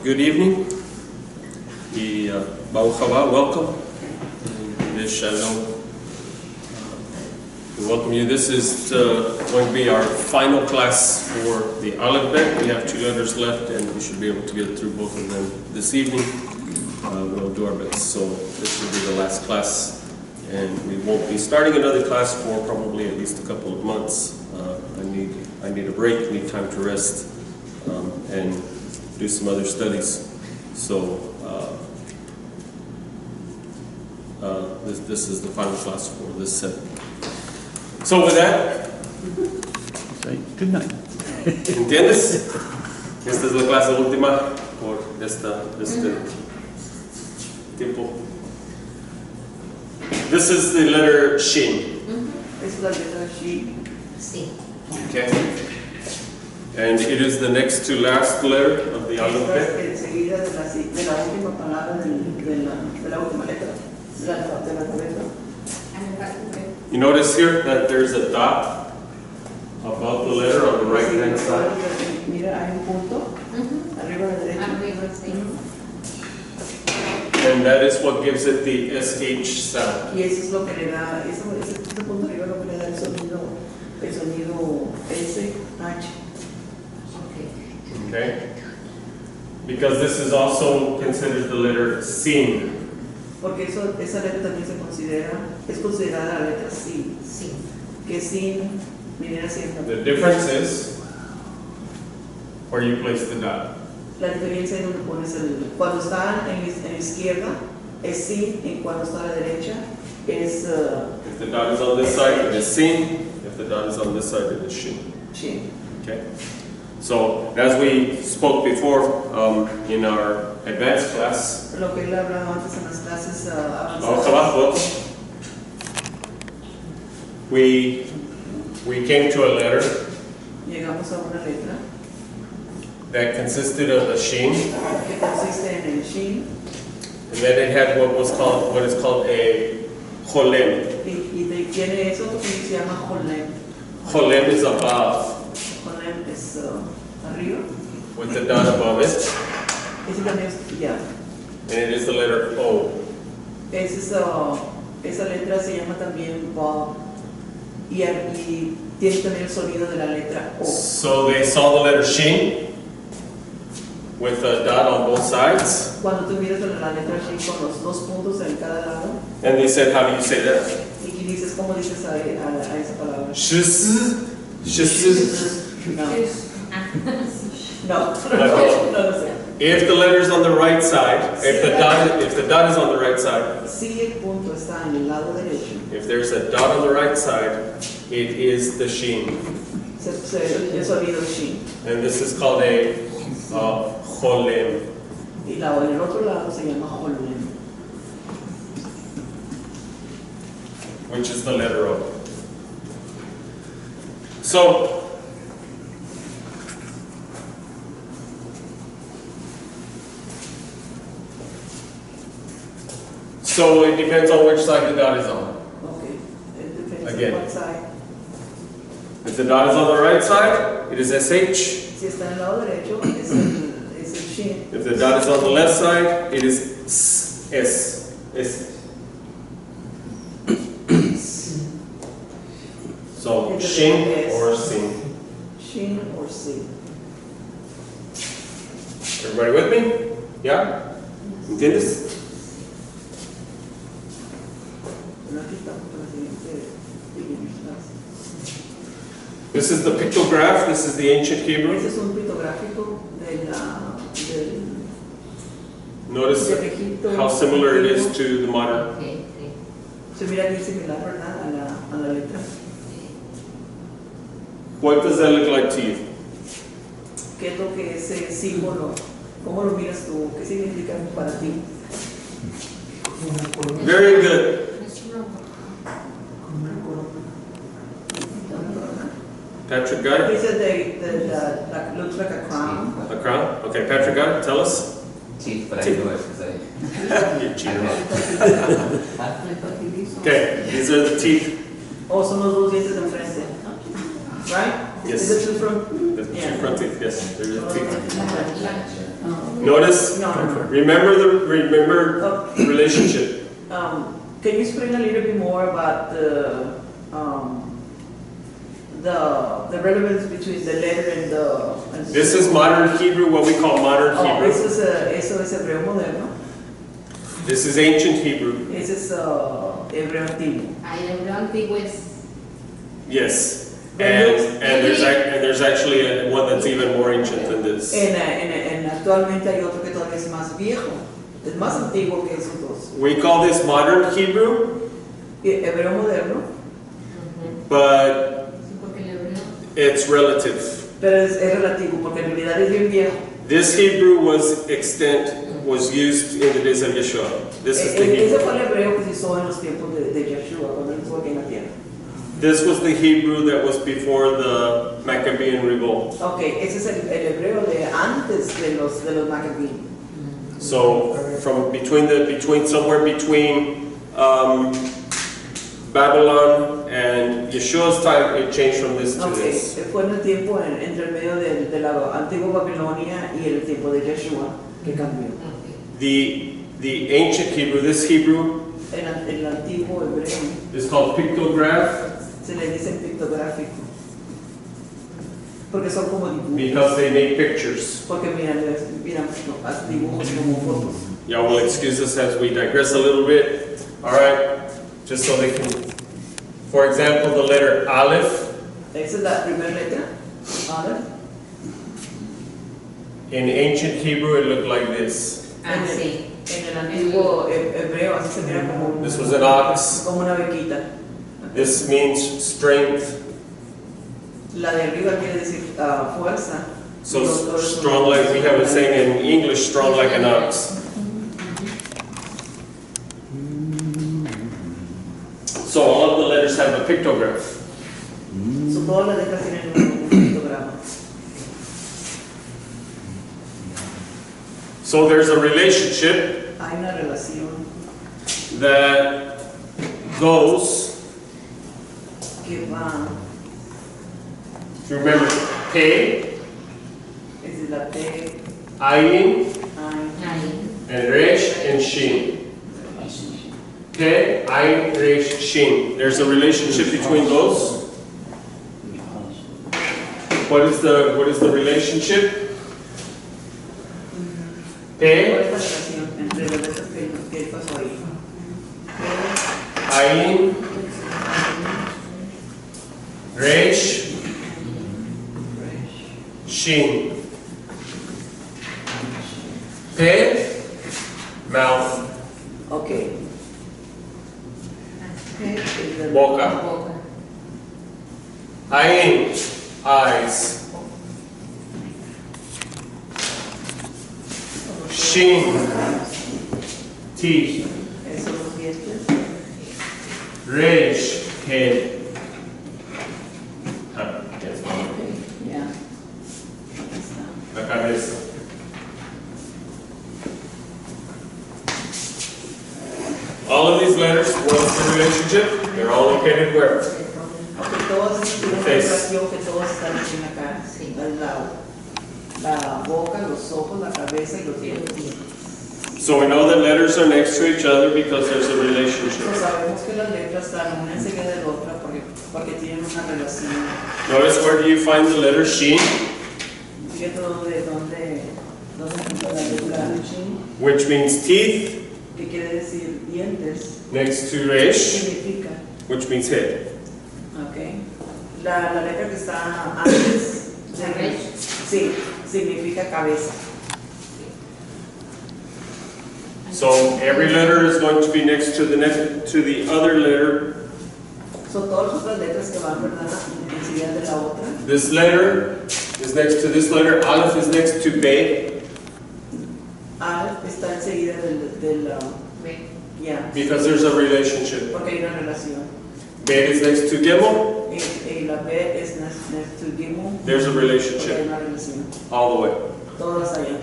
Good evening. Welcome. We welcome you. This is going to be our final class for the AlephBet. We have 2 letters left, and we should be able to get through both of them this evening. We'll do our best. So this will be the last class, and we won't be starting another class for probably at least a couple of months. I need a break. Need time to rest and do some other studies. So this is the final class for this set. So with that, good night. ¿Entiendes? Esta es la clase última por este tiempo. This is the letter Shin. Es la letra Shin. Sí. Okay. And it is the next to last letter of the AlephBet. Enseguida de la última palabra de la última letra de la cabeza. You notice here that there's a dot above the letter on the right hand side. Mira, hay un punto arriba a la derecha. Arriba, sí. And that is what gives it the SH sound. Y eso es lo que le da, ese punto arriba es lo que le da el sonido SH. Okay? Because this is also considered the letter Sin. Porque esa letra también es considerada la letra Sin. Sí. Que Sin viene haciendo. The difference is where you place the dot. La diferencia es donde pones cuando está en la izquierda es Sin, y cuando está a la derecha es If the dot is on this side, it is Sin. If the dot is on this side, it is Shin. Shin. Okay? So, as we spoke before in our advanced class, Lo que él ha hablado antes en las clases avanzadas. We came to a letter Llegamos a una letra that consisted of a Shin, que consiste en el Shin and then it had what is called a Cholem. y tiene eso que se llama Holem. Cholem is above, Holem es arriba. with the dot above it, Ese también es ya. and it is the letter O. Esa letra se llama también Bob y tiene también el sonido de la letra O. So they saw the letter Shin with a dot on both sides, Cuando tú miras la letra Shin con los 2 puntos en cada lado and they said, how do you say that? y dices, ¿cómo dices a esa palabra? Shis. No, no sé. If the letter is on the right side, if the dot is on the right side, Si el punto está en el lado derecho, if there's a dot on the right side, it is the Shin. el sonido Shin. And this is called a Cholem. Y en el otro lado se llama Holem, which is the letter O. So it depends on which side the dot is on. Okay. It depends Again. on what side. If the dot is on the right side, it is SH. Si está en el lado derecho, es el Shin. If the dot is on the left side, it is S. So Shin or Sin. Shin or Sin. Everybody with me? Yeah? ¿Entiendes? This is the pictograph. This is the ancient Hebrew. Ese es un pictográfico del Notice how similar it is to the modern. Okay, sí. se mira bien similar, ¿verdad? A la letra. What does that look like to you? ¿Qué es lo que ese símbolo, cómo lo miras tú? ¿Qué significa para ti? Very good. Patrick got He it? said that looks like a crown. A crown? Okay, Patrick got it? Tell us. Teeth, but I know it because I You're cheating. Okay. Okay, these are the teeth. O son los 2 dientes de enfrente. Right? Yes. Is it two front? The Yeah. two front teeth, yes. There's a teeth. Oh. Notice, No. remember the relationship. Can you explain a little bit more about the relevance between the letter and the... This is modern Hebrew, what we call modern Oh, Hebrew. eso es hebreo moderno. This is ancient Hebrew. Ese es hebreo antiguo. El hebreo antiguo es Yes. And there's actually one that's even more ancient than this. Actualmente hay otro que todavía es más viejo. Es más antiguo que esos dos. We call this modern Hebrew, Hebreo moderno, but porque el hebreo it's relative. pero es relativo porque en realidad es bien viejo. This Hebrew was used in the days of Yeshua. This is the Ese Hebrew. fue el hebreo que se usó en los tiempos de Yeshua, cuando él estuvo aquí en la tierra. This was the Hebrew that was before the Maccabean revolt. Okay, ese es el hebreo de antes de los Maccabees. So from somewhere between Babylon and Yeshua's time, it changed from this to Okay, this. fue en el tiempo entre el medio de la antigua Babilonia y el tiempo de Yeshua que cambió. The ancient Hebrew, this Hebrew, El antiguo hebreo is called pictograph se le dice pictográfico porque son como dibujos. because they make pictures. Porque miran dibujos como fotos. Y'all will excuse us as we digress a little bit. All right, just so they can. For example, the letter Aleph Esa es la primera letra. Aleph. in ancient Hebrew it looked like this. sí. En el antiguo hebreo así se mira como This was an ox. como una bequita. This means strength. La de arriba quiere decir fuerza. So strong, like we have a saying in English, strong like an ox. So all of the letters have a pictograph. So, todas las letras tienen un pictograma. So there's a relationship Hay una relación that goes, que va, remember, Pe, es la T, Ayin, hay, and Resh, and Shin. Pe, Ayin, Resh, Shin. There's a relationship between those. What is the relationship? ¿Cuál Pe, es la relación entre las letras que pasó ahí? Ayin, Resh, Shin. Pe, mouth, Ok. Es la- boca. Boca. Ayin, eyes. Shin, teeth. Esos los dientes. Resh, head. Yes, Ok, ya. Aquí está. la cabeza. All of these letters, what's the relationship? They're all located where? Ok, todos tienen una Face. relación que todos están aquí en la cara. Sí. La boca, los ojos, la cabeza y los dientes. So we know that letters are next to each other because there's a relationship. Entonces, sabemos que las letras están una enseguida de la otra porque tienen una relación. Notice where do you find the letter Shin, Fíjate dónde encuentra la letra Shin, which means teeth, que quiere decir dientes, next to Resh, significa, which means head. ok. La letra que está antes La Resh. sí, significa cabeza. So every letter is going to be next to the other letter. Son todas las otras letras que van, ¿verdad? Enseguida de la otra. This letter is next to this letter. Aleph is next to Be Aleph está enseguida del Ve. ya, because there's a relationship. porque hay una relación. Bet is next to Gimel. Y la B es next to Gimel, There's a porque hay relationship una relación. all the way. Todas allá.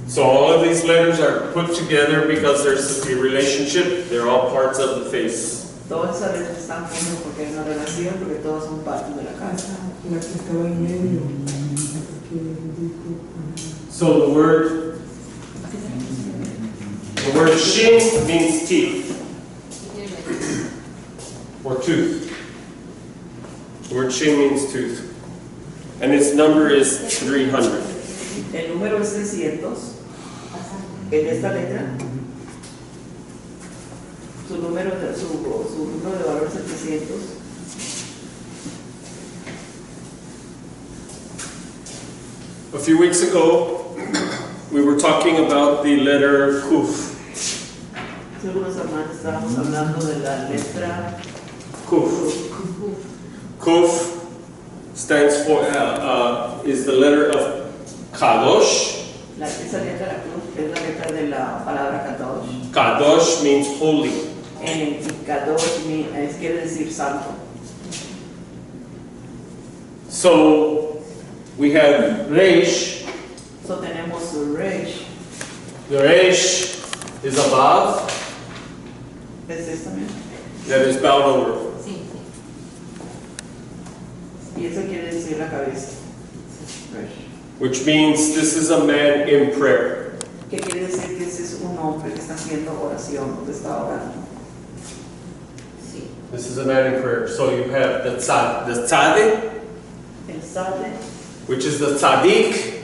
So all of these letters are put together because there's a relationship. They're all parts of the face. Todas esas letras están juntas porque hay una relación, porque todas son partes de la casa. La que estaba en medio. So the word shin means teeth or tooth. The word shin means tooth. And its number is 300. El número es 300. En esta letra, su número de valor es 300. A few weeks ago, we were talking about the letter Kuf. Hace algunas semanas estábamos hablando de la letra Kuf. Kuf stands for, is the letter of Kadosh. Esa letra, la cruz, es la letra de la palabra Kadosh. Kadosh means holy. Y Kadosh quiere decir santo. So we have Reish. So tenemos Reish. The Reish is above, ¿Es esta misma? that is bowed over. Sí, sí. Y eso quiere decir la cabeza. Reish. Which means this is a man in prayer. ¿Qué quiere decir? Que ese es un hombre que está haciendo oración, que está orando. Sí. This is a man in prayer. So you have the tzaddik, El Sade, which is the tzaddik.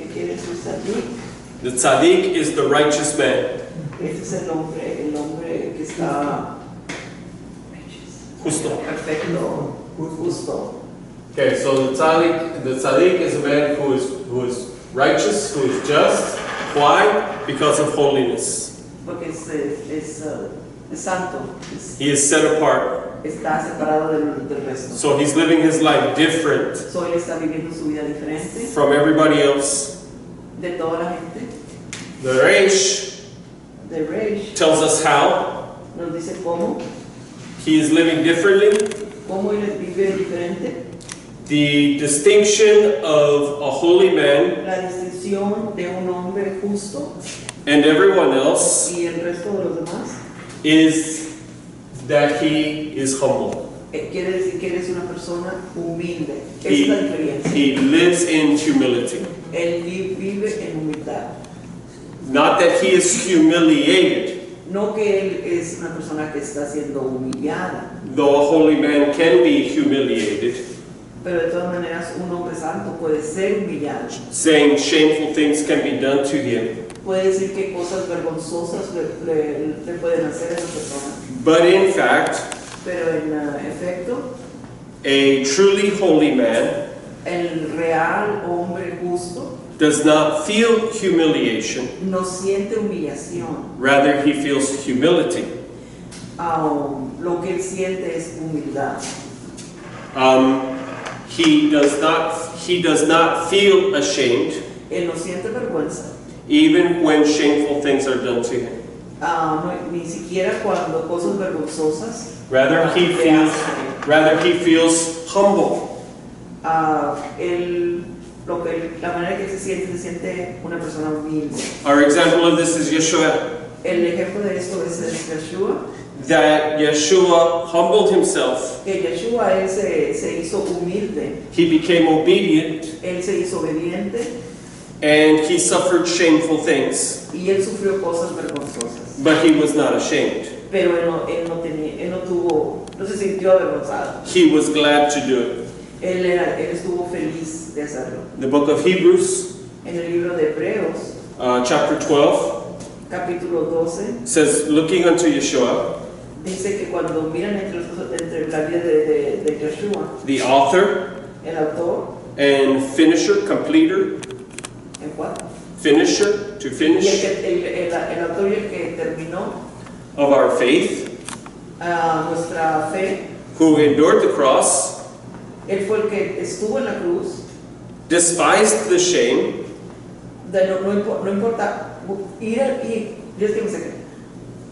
¿qué quiere decir Sadik? The tzaddik is the righteous man. Ese es el hombre que está Justo. perfecto, justo. Okay, so the tzaddik is a man who is righteous, who is just. Why? Because of holiness. Porque es santo, He is set apart. está separado del resto. So he's living his life different So él está viviendo su vida diferente from everybody else. de toda la gente. The Reish De Reish tells us how. nos dice cómo He is living differently. él vive diferente. The distinction of a holy man La distinción de un hombre justo and everyone else y el resto de los demás is that he is humble. quiere decir que él es una persona humilde. Esa es la diferencia. He lives in humility. Él vive en humildad. Not that he is humiliated, No que él es una persona que está siendo humillada, though a holy man can be humiliated, pero de todas maneras un hombre santo puede ser humillado. saying shameful things can be done to him. Puede decir que cosas vergonzosas le pueden hacer a esa persona. But in fact, Pero en efecto, a truly holy man el real hombre justo does not feel humiliation, no siente humillación. rather he feels humility. Lo que él siente es humildad. He does not feel ashamed, Él no siente vergüenza, even when shameful things are done to him. ni siquiera cuando cosas vergonzosas. Rather he feels humble. La manera que se siente una persona humilde. Our example of this is Yeshua. El ejemplo de esto es Yeshua. That Yeshua humbled himself. Que Yeshua él se hizo humilde. He became obedient, Él se hizo obediente and he suffered shameful things. y él sufrió cosas vergonzosas. But he was not ashamed. Pero no se sintió avergonzado. He was glad to do it. Él estuvo feliz de hacerlo. The book of Hebrews, En el libro de Hebreos, chapter 12, capítulo 12, says, looking unto Yeshua, dice que cuando miran entre la vida de Yeshua, the author el autor, and finisher, completer, ¿en cuál? finisher, to Y finish, el autor y el que terminó of our faith, nuestra fe, who endured the cross, él fue el que estuvo en la cruz, despised the shame, no importa, just give me a second.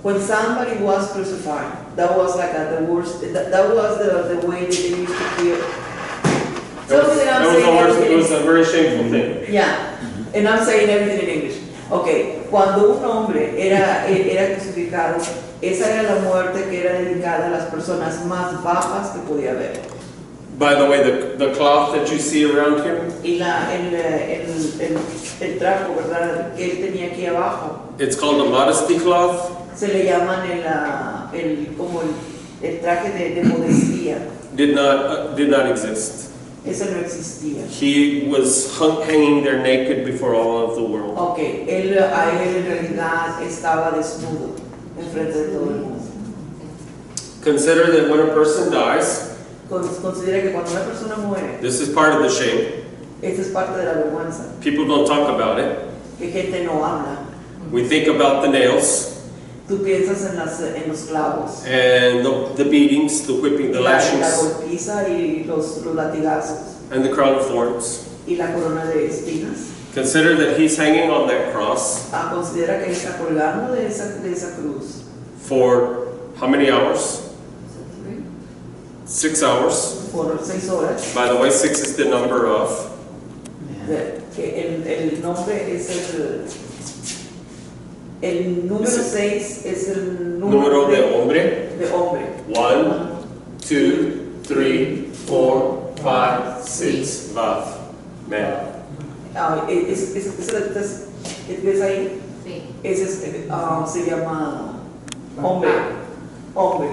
When somebody was crucified, that was like the worst, that was the way that they used to feel. That was the worst, it was a very shameful thing. Yeah, and I'm saying everything in English. Ok, cuando un hombre era crucificado, esa era la muerte que era dedicada a las personas más bajas que podía haber. By the way, the cloth that you see around him, Y el trapo, ¿verdad?, que él tenía aquí abajo, it's called a modesty cloth. se le llaman como el traje de modestia. Did not exist. Eso no existía. He was hanging there naked before all of the world. Ok, a él en realidad estaba desnudo enfrente de todo el mundo. Consider that when a person dies, Considera que cuando una persona muere, this is part of the shame. esta es parte de la vergüenza, People don't talk about it. que gente no habla. We think about the nails Tú piensas en los clavos, and the beatings, the whipping, the la lashings, golpiza y los latigazos and the crown of thorns. y la corona de espinas. Consider that he's hanging on that cross Considera que él está colgando de esa cruz for how many hours? 6 hours. por 6 horas. By the way, 6 is the number of. Que el nombre es el número 6 es el Número de hombre. de hombre. 1, 2, 3, 4, 5, 6. Vav. Man. ¿Ves ahí? Sí. Ese se llama hombre. Hombre,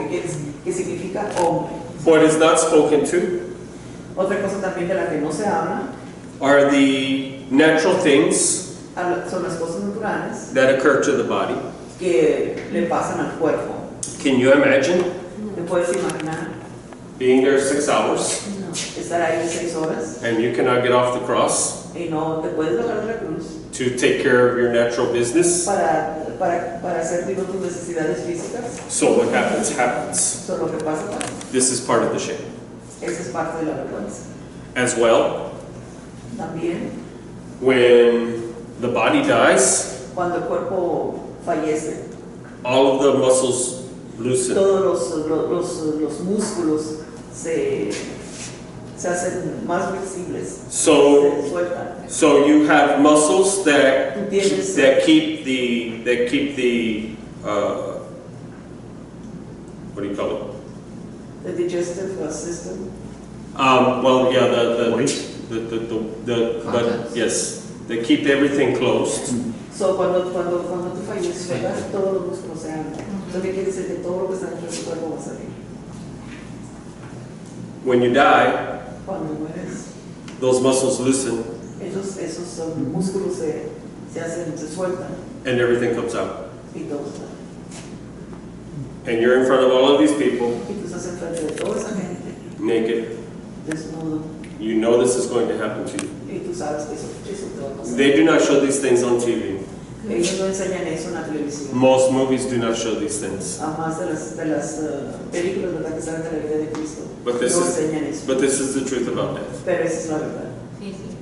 que significa hombre. What is not spoken to Otra cosa también de la que no se habla are the natural things son las cosas naturales that occur to the body. que le pasan al cuerpo. Can you imagine ¿Te puedes imaginar being there 6 hours estar ahí 6 horas and you cannot get off the cross y no te puedes bajar de la cruz to take care of your natural business? para hacer digo, tus necesidades físicas? So what happens. Eso es lo que pasa. This is part of the shame. Esa es parte de la vergüenza. As well, También, when the body dies, cuando el cuerpo fallece, all of the muscles loosen. todos los músculos se hacen más flexibles, So, se sueltan. so you have muscles that Tú tienes keep the what do you call it? the digestive system. Well, yeah, Weight? but Contents. yes, they keep everything closed. So, cuando tú falleces, ¿verdad? Todos los músculos se abren. Eso quiere decir que todo lo que está dentro de tu cuerpo va a salir. When you die, Cuando mueres, those muscles loosen esos músculos se sueltan and everything comes out. y todo está. And you're in front of all of these people, Y tú estás enfrente de toda esa gente, naked. desnudo, You know this is going to happen to you. y tú sabes que eso te va a pasar. They do not show these things on TV. Ellos no enseñan eso en la televisión. Most movies do not show these things. Además de las películas, ¿verdad?, que salen de la vida de Cristo, But this no is enseñan eso. but this is the truth about death. Pero esa es la verdad. Sí, sí.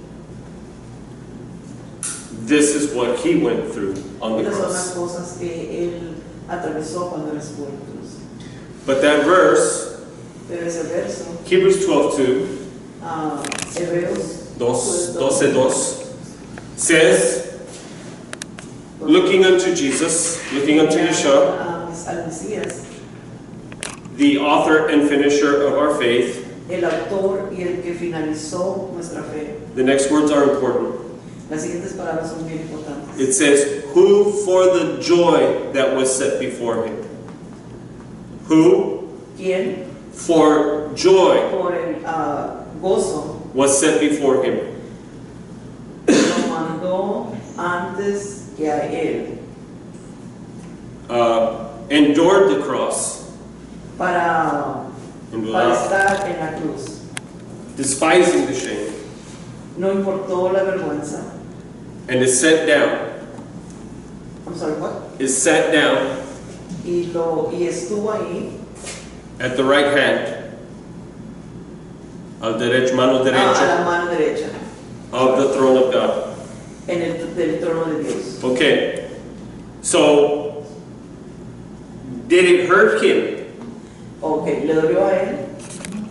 This is what he went through on the Estas son las cross. cosas que él atravesó cuando él estuvo en la cruz. But that verse, Pero ese verso, Hebrews 12:2, Hebreos 12:2, says, looking unto Jesus, looking unto Yeshua, al Mesías, the author and finisher of our faith. el autor y el que finalizó nuestra fe. The next words are important. Las siguientes palabras son bien importantes. It says, who for the joy that was set before him. Who ¿Quién for joy por el gozo was set before him. lo mandó antes que a él Endured the cross, para estar en la cruz? despising the shame, No importó la vergüenza. and is set down, I'm sorry, what? is sat down Y estuvo ahí at the right hand, al derecho, mano a derecha, la mano derecha of the throne of God. del trono de Dios. Okay, so did it hurt him? Ok, le dolió a él,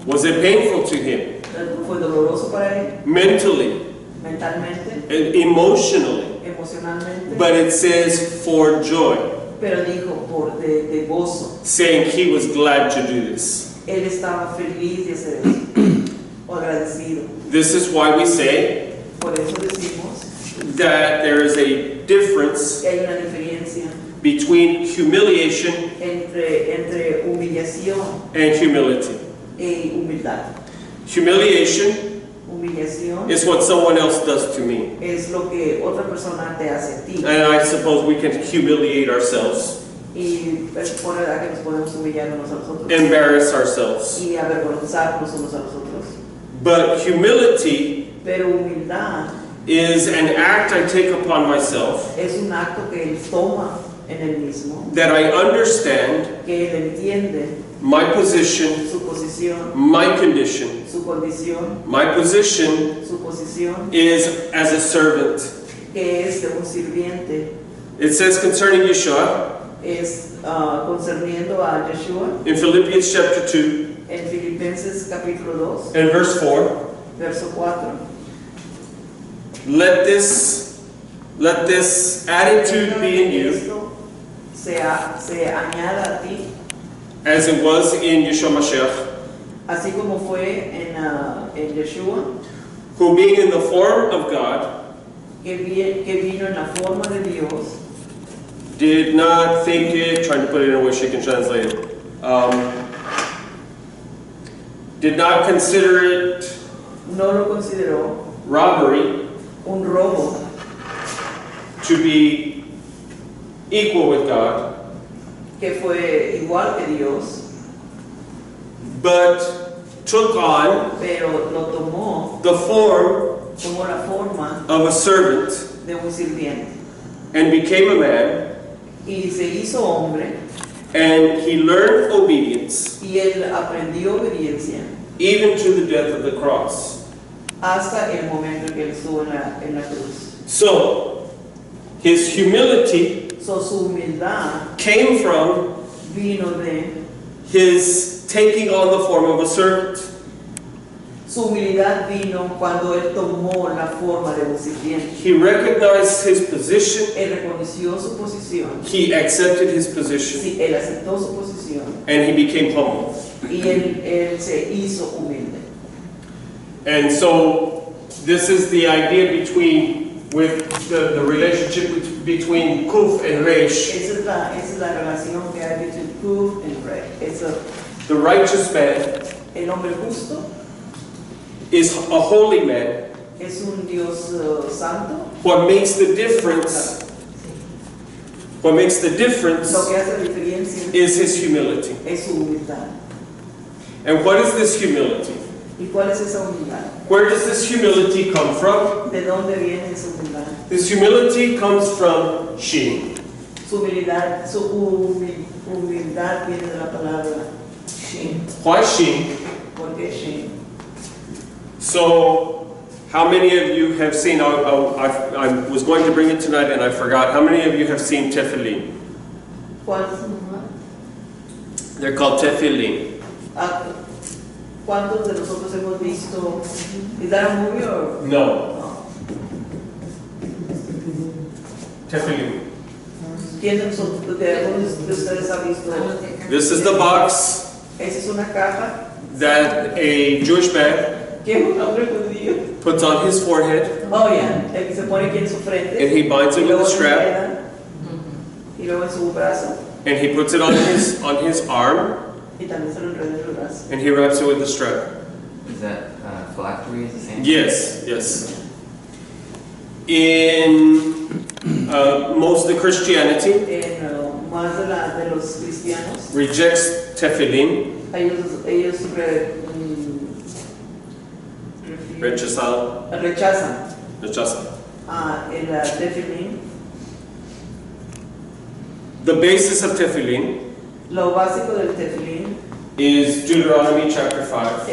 Was it painful to him? fue doloroso para él, Mentally, mentalmente, and emotionally? emocionalmente, but it says for joy, pero dijo de gozo. saying he was glad to do this. Él estaba feliz de hacer eso, o agradecido. This is why we say Por eso decimos that there is a difference que hay una diferencia between humiliation entre humillación and humility. y humildad. Humillación is what someone else does to me. Es lo que otra persona te hace a ti. And I suppose we can humiliate ourselves, Y es por verdad que nos podemos humillar unos a los otros. embarrass ourselves. Y avergonzarnos unos a los otros. But humility Pero humildad is an act I take upon myself es un acto que él toma en él mismo, that I understand que él entiende my position, su posición, my condition. su condición, My position su posición, is as a servant. que es de un sirviente, It says concerning Yeshua es concerniendo a Yeshua in Philippians chapter 2 en Filipenses capítulo 2, and verse 4, verso 4. let this attitude be in you Esto se añada a ti, as it was in Yeshua Mashiach, así como fue en Yeshua, who being in the form of God que vino en la forma de Dios, did not think it, trying to put it in a way she can translate it, did not consider it no lo consideró robbery un robo to be equal with God, que fue igual que Dios, but took on pero lo tomó the form como la forma of a servant de un sirviente and became a man, y se hizo hombre and he learned obedience y él aprendió obediencia even to the death of the cross. hasta el momento en que él estuvo en la cruz. So, his humility So, su humildad came from vino de his taking on the form of a servant. su humildad vino cuando él tomó la forma de un sirviente. He recognized his position, Él reconoció su posición, he accepted his position, sí, él aceptó su posición and he became humble. y él se hizo humilde. And so, this is the idea with the relationship between Kuf and Resh. Esa es la relación que hay entre Kuf y Re. The righteous man El hombre justo is a holy man. es un Dios santo. What makes the difference Lo que hace la diferencia is his humility. es su humildad. And what is this humility? ¿Y cuál es esa humildad? Where does this humility come from? ¿De dónde viene esa humildad? This humility comes from Shin. Su humildad viene de la palabra Shin. Why Shin? ¿Por qué Shin? So, how many of you have seen, I was going to bring it tonight and I forgot, how many of you have seen tefillin? They're called tefillin. ¿Cuántos de nosotros hemos visto? ¿Is that a movie or? No. Tefillin. ¿Quién de nosotros, de algunos de ustedes ha visto? This is the box Esa es una caja that a Jewish man que un hombre judío, puts on his forehead oh yeah, el que se pone aquí en su frente, and he binds it y with luego a se strap queda, y luego en su brazo, and he puts it on his arm y también se lo enreda en el brazo. and he wraps it with a strap. Is that phylactery is the same? Yes, yes. In most of the Christianity Más de los cristianos, rejects tefillin, ellos rechazan rechazan el tefilín. The basis of tefillin Lo básico del tefilín is Deuteronomy chapter 5,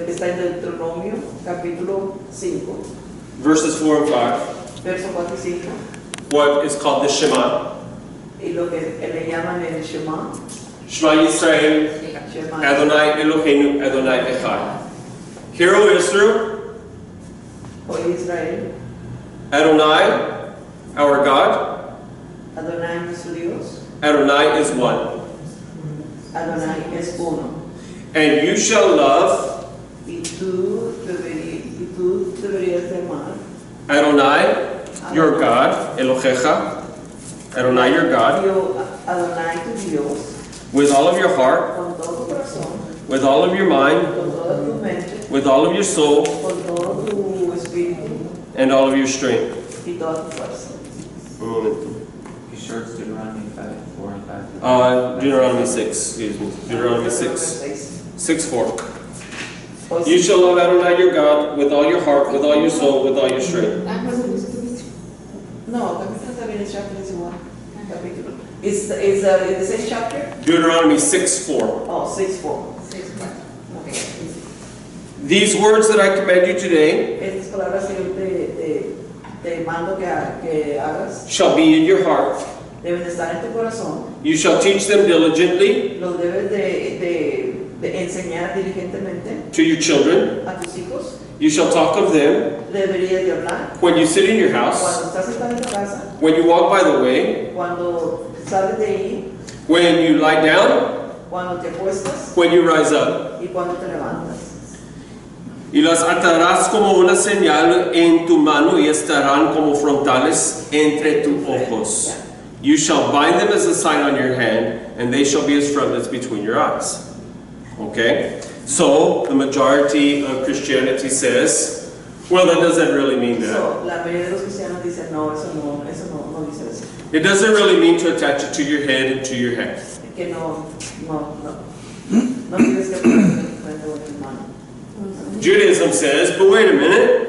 está en Deuteronomio capítulo 5, verses 4 and 5, verso 4 y 5, what is called the Shema. y lo que le llaman el Shema. Shema Yisrael, Shema. Adonai Eloheinu, Adonai Echad. Hear, O Israel, O Israel, Adonai, our God. Adonai nuestro Dios. Adonai is one. Adonai es uno. And you shall love Y tú deberías de amar Adonai, your God, Elohecha, Adonai, your God, Adonai tu Dios with all of your heart, con todo tu corazón, with all of your mind, con toda tu mente, with all of your soul, con todo tu espíritu and all of your strength. y toda tu fuerza. Un momento. You sure it's Deuteronomy 5, 4 and 5? Deuteronomy 6, excuse me. Deuteronomy 6. 6:4. Pues, You shall love Adonai your God with all your heart, with all your soul, with all your strength. no, también está bien el chapter es igual. Capítulo. Is the same chapter? Deuteronomy 6:4. Oh, 6:4. Okay. These words that I command you today Estas palabras que yo te mando que hagas shall be in your heart. deben estar en tu corazón. You shall teach them diligently Los debes de enseñar diligentemente to your children. a tus hijos. You shall talk of them Deberías de hablar when you sit in your house, cuando estás sentado en tu casa, when you walk by the way, cuando sales de ahí, when you lie down, cuando te acuestas when you rise up. y cuando te levantas. Y las atarás como una señal en tu mano y estarán como frontales entre tus ojos. You shall bind them as a sign on your hand, and they shall be as frontlets between your eyes. Okay? So, the majority of Christianity says, well, that doesn't really mean that. So, la mayoría de los cristianos dicen, no, eso no dice eso. It doesn't really mean to attach it to your head and to your hand. Que no tienes que ponerlo en frente de tu mano. Judaism says, but wait a minute.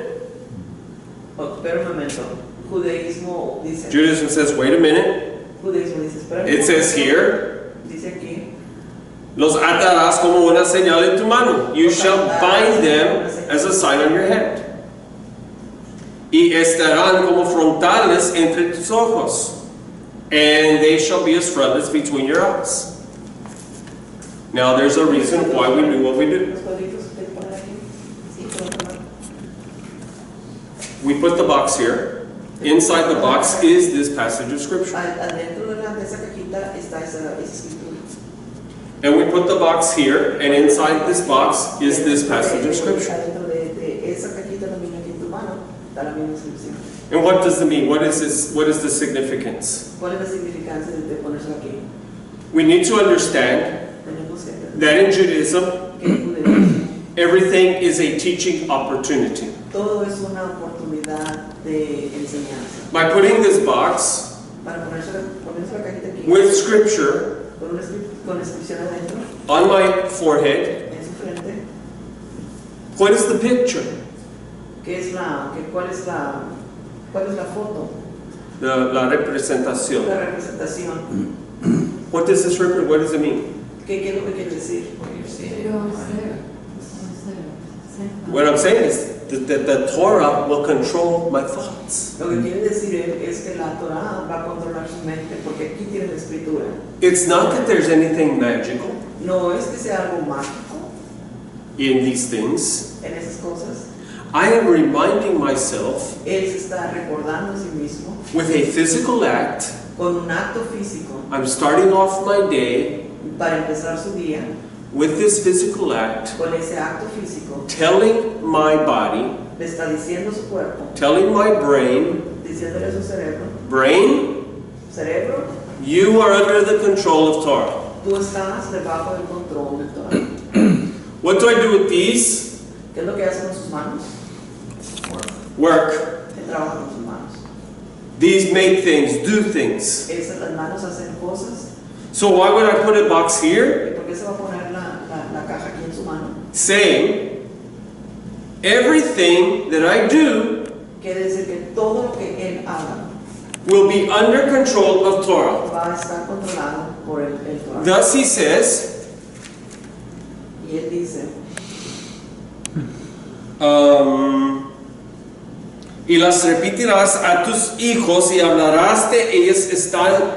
Espera un momento. Judaísmo dice. Judaism says, wait a minute. Judaísmo dice, espera un It momento. says here, Dice aquí. los atarás como una señal en tu mano. You shall bind them as a sign on your hand. Y estarán como frontales entre tus ojos. And they shall be as frontlets between your eyes. Now there's a reason why we do what we do. Los cuadritos que te ponen aquí. Sí, pero no. We put the box here. Inside the box is this passage of scripture. Adentro de esa cajita está esa escritura. And we put the box here, and inside this box is this passage of scripture. Adentro de esa cajita también aquí en tu mano está la misma inscripción. And what does it mean? What is this? What is the significance? ¿Cuál es la significancia de ponerlo aquí? We need to understand Tenemos que entender that in Judaism, que en judaísmo everything is a teaching opportunity. todo es una oportunidad de enseñanza. By putting this box Para ponerse la cajita aquí with scripture con la inscripción adentro, on my forehead, en su frente, what is the picture? ¿cuál es la foto? La representación. La representación. What does this represent? What does it mean? ¿Qué es lo que quiere decir? What you're seeing. What I'm saying is that the Torah will control my thoughts. Lo que quiere decir es que la Torah va a controlar su mente porque aquí tiene la escritura. It's not that there's anything magical No es que sea algo mágico in these things. en esas cosas. I am reminding myself Él se está recordando a sí mismo with a physical act. con un acto físico I'm starting off my day para empezar su día, with this physical act, con ese acto físico. telling my body, Le está diciendo a su cuerpo, telling my brain, diciéndole a su brain, cerebro, you are under the control of Torah. tú estás debajo del control de Torah. What do I do with these? ¿Qué es lo que hace con sus manos? Work. ¿Qué trabaja con sus manos? These make things, do things. Las manos hacen cosas. So why would I put a box here ¿Y por qué se va a poner la caja aquí en su mano? saying everything that I do Quiere decir que todo lo que él haga will be under control of Torah? va a estar controlado por el Torah. Thus he says, Y él dice, y las repetirás a tus hijos y hablarás de ellas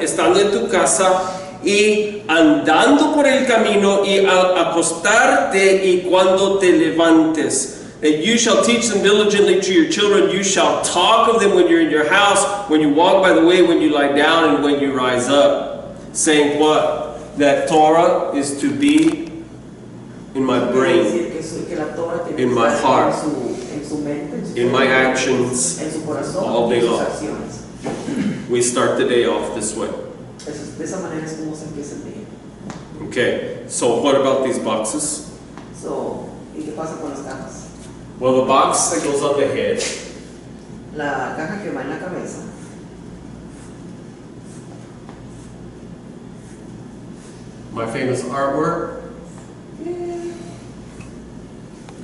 estando en tu casa y andando por el camino y al acostarte y cuando te levantes. that you shall teach them diligently to your children. You shall talk of them when you're in your house, when you walk by the way, when you lie down, and when you rise up. Saying what? That Torah is to be in my brain, in my heart, in my actions, all day long. We start the day off this way. Okay, so what about these boxes? ¿Y qué pasa con las cajas? Well, the box that goes on the head, La caja que va en la cabeza, my famous artwork,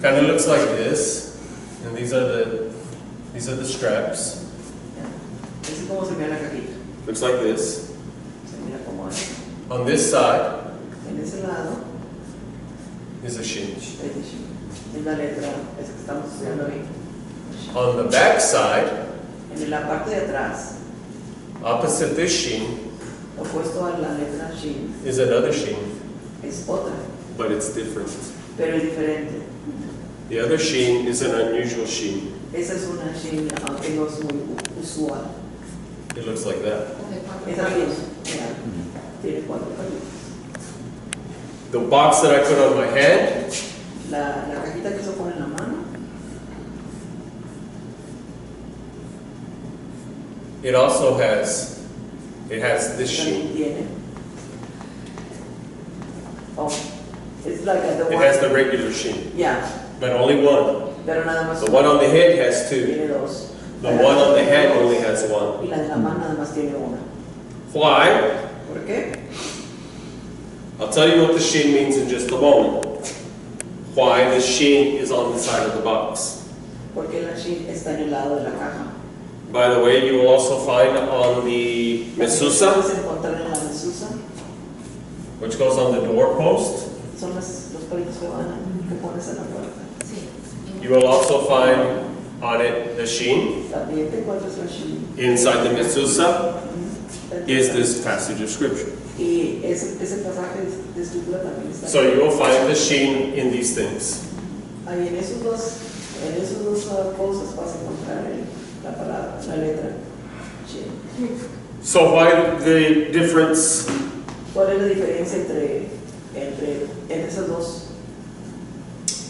kind of looks like this, and these are the straps. así como se ve en la cajita. Looks like this. Se mira como es. On this side En ese lado, is a shin. es la letra, esa que estamos estudiando ahí. On the back side, En la parte de atrás, opposite this shin, opuesto a la letra Shin, is another shin, es otra, but it's different. pero es diferente. The other shin is an unusual shin. Esa es una Shin que no es muy usual. It looks like that. Esa tiene, tiene 4 palitos. The box that I put on my head, La cajita que se pone en la mano, it also has, this shin. también tiene. Oh, it's like the It one. has the regular shin, Yeah, but only one. pero nada más. The one on the head has 2. Tiene 2. The one on the head only has 1. Y la de la mano nada más tiene 1. Why? ¿Por qué? I'll tell you what the shin means in just a moment. Why the shin is on the side of the box. Porque la Shin está en el lado de la caja. By the way, you will also find on the mezuzah, Puedes encontrar en la mezuzah, which goes on the doorpost. son los palitos que pones en la puerta. Sí. You will also find on it the shin. También te encuentras la Shin. Inside the mezuzah is this passage of scripture. Y ese pasaje de escritura también está. So you will find the shin in these things. Ahí en esos dos cosas vas a encontrar la palabra, la letra Shin. So why the difference? ¿Cuál es la diferencia entre esas dos?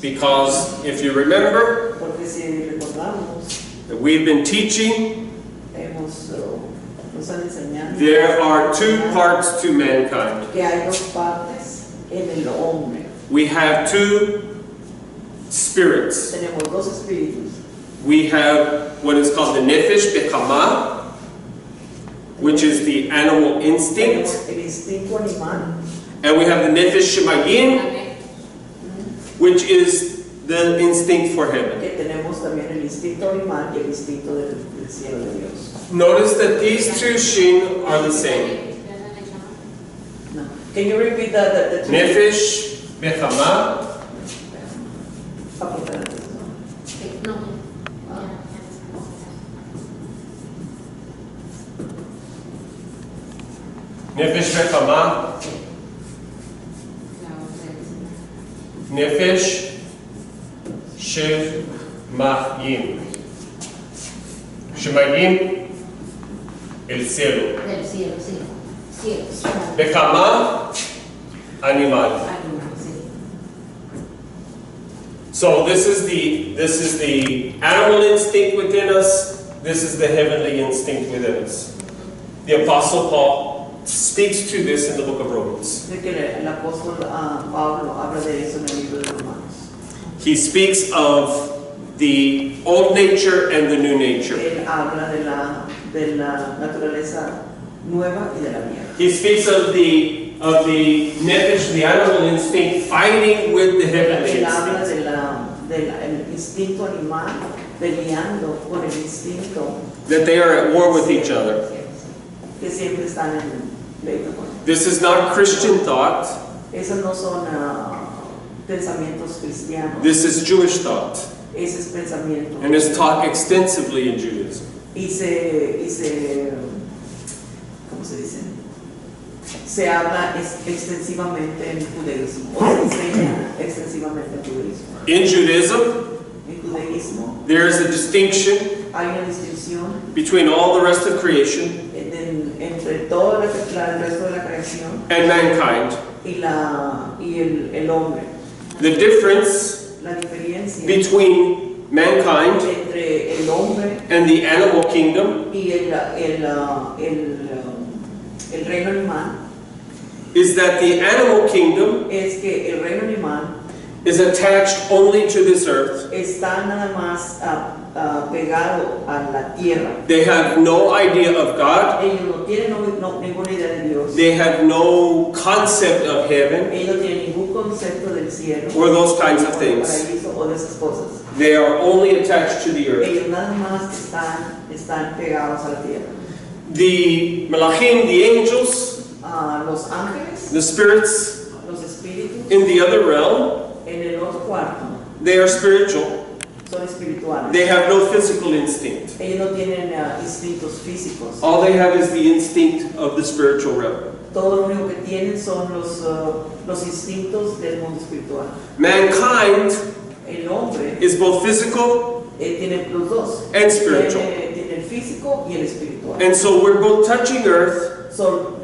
Because if you remember, Porque si recordamos, we've been teaching nos han enseñado there are 2 parts to mankind. que hay 2 partes en el hombre. We have 2 spirits. Tenemos 2 espíritus. We have what is called the nefesh bekama, which is the animal instinct, Tenemos el instinto animal, and we have the nefesh shemayim, Amén. which is the instinct for heaven. que tenemos también el instinto animal y el instinto del cielo de Dios. Notice that these 2 shin are the same. No. Can you repeat the two? Nefesh bekama, Apuntar antes, ¿no? Sí, no. nefesh bekama, nefesh shemayim. Shemayim, el cielo. Del cielo, sí. Cielo. Bekama, animal. Animal, sí. So this is the animal instinct within us. This is the heavenly instinct within us. The Apostle Paul speaks to this in the book of Romans. De que el apóstol Pablo habla de eso en el libro de Romanos. He speaks of the old nature and the new nature. Él habla de la naturaleza nueva y de la vieja. He speaks of the nefesh, the animal instinct, fighting with the heavenly Él habla instinct. del instinto animal peleando con el instinto That they are at war with each other. que siempre están en pleito con él. This is not Christian thought. Esos no son pensamientos cristianos. This is Jewish thought. Ese es pensamiento. And is taught extensively in Judaism. Y se ¿cómo se dice? Se habla extensivamente en judaísmo. O se enseña extensivamente en judaísmo. In Judaism, En judaísmo there is a distinction hay una distinción between all the rest of creation entre todo el resto de la creación and mankind. y el hombre. The difference La diferencia between mankind entre el hombre and the animal kingdom y el reino animal is that the animal kingdom es que el reino animal is attached only to this earth. está nada más pegado a la tierra. They have no idea of God. Ellos no tienen ninguna idea de Dios. They have no concept of heaven Ellos no tienen ningún concepto del cielo or those kinds of o del things. paraíso o de esas cosas. They are only attached to the earth. Ellos nada más están pegados a la tierra. The malachim, the angels, Los ángeles, the spirits los espíritus, in the other realm, en el otro cuarto they are spiritual. son espirituales. They have no physical instinct. Ellos no tienen instintos físicos. All they have is the instinct of the spiritual realm. Todo lo único que tienen son los instintos del mundo espiritual. Mankind El hombre is both physical tiene los dos. and spiritual. Tiene el físico y el espiritual. And so we're both touching earth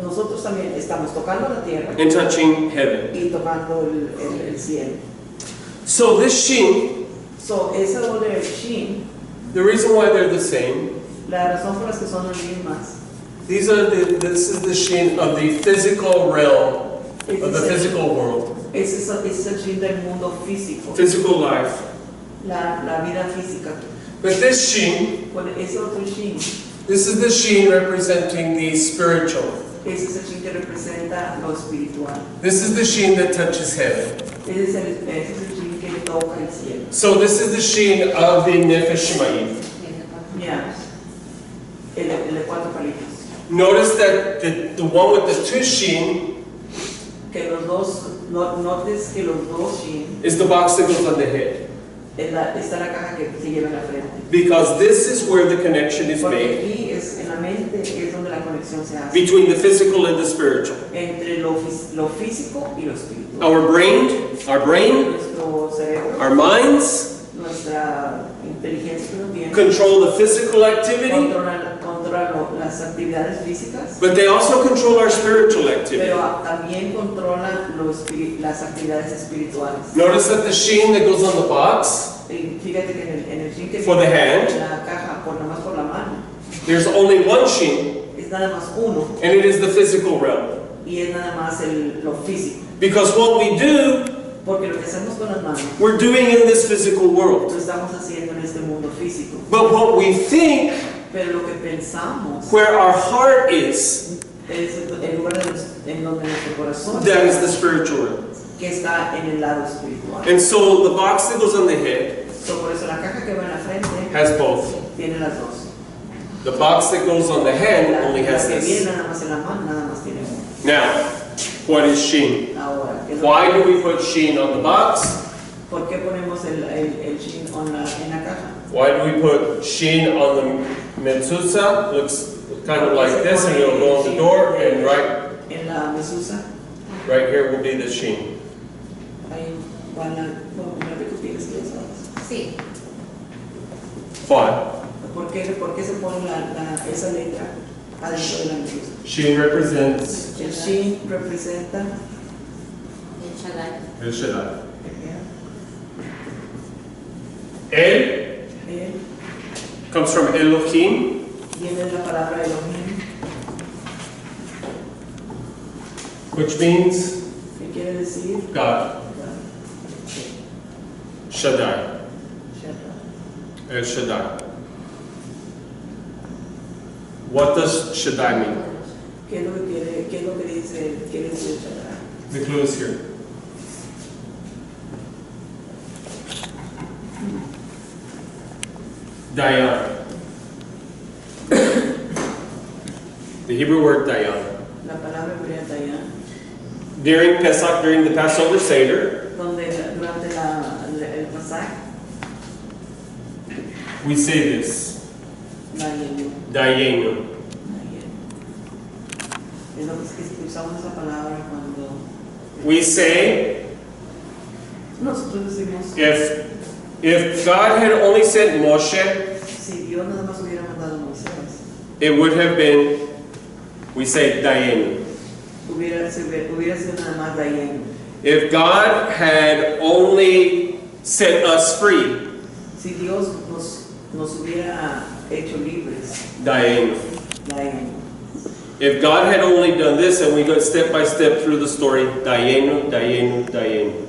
Nosotros también estamos tocando la tierra and touching heaven. y tocando el cielo. So this Shin, So, esa doble Shin, the reason why they're the same, la razón por las que son las mismas, this is the Shin of the physical realm, of the physical world, es el Shin del mundo físico, physical life. la vida física. But this Shin, Con ese otro Shin, this is the Shin representing the spiritual. ese es el Shin que representa lo espiritual. This is the Shin that touches heaven. Ese es el Shin que toca el cielo. So this is the Shin of the Nefesh Shemaim. Ya, el de cuatro palitos. Notice that the one with the two Shin Que los dos, notes que los dos Shin, is the box that goes on the head. está la caja que se lleva en la frente. Because this is where the connection is Porque made aquí en la mente es donde la conexión se hace between the physical and the spiritual. entre lo físico y lo espiritual. Our brain, Nuestro cerebro, our minds nuestra inteligencia que nos viene, control the physical activity, controla las actividades físicas, but they also control our spiritual activity. pero también controla las actividades espirituales. Notice that the Shin that goes on the box, Y fíjate que en el Shin que For the hand. en la caja, nada más por la mano, there's only one Shin, es nada más uno and it is the physical realm. y es nada más lo físico. Because what we do, Porque lo que hacemos con las manos we're doing in this physical lo world. estamos haciendo en este mundo físico. But what we think, Pero lo que pensamos where our heart is, es el lugar en donde nuestro corazón that is está, the spiritual realm. que está en el lado espiritual. And so the box that goes on the head So, por eso la caja que va en la frente has both. tiene las dos. The box that goes on the hand only La has que viene this. nada más en la mano, nada más tiene uno. Now, what is Shin? Ahora, ¿qué es lo Why que- do we put Shin on the box? ¿por qué ponemos el Shin en la caja? Why do we put Shin on the mezuzah? Looks kind of like this, and it'll go on the door, and En la mesusa, right here will be the Shin. ahí van a ver qué tienes que usar. Sí, Why? ¿Por qué se pone esa letra adentro de la mesusa? Shin represents El Shin representa el Shaddai. El Shaddai. El comes from Elohim, viene de la palabra Elohim, which means que quiere decir God. Shaddai. El Shaddai. What does Shaddai mean? ¿Qué es lo que dice Shaddai? The clue is here. Dayan. The Hebrew word Dayan. La palabra hebrea Dayan, During Pesach, during the Passover Seder, donde durante el Pasaj, we say this. Dayan, Dayenu. es lo que usamos esa palabra cuando We say nosotros decimos if If God had only sent Moshe, Si Dios nada más hubiera mandado a Moisés, it would have been, we say, Dayen. hubiera sido nada más Dayen. If God had only set us free, Si Dios nos hubiera hecho libres, Dayen. Dayen. If God had only done this and we go step by step through the story, Dayenu, Dayenu, Dayenu.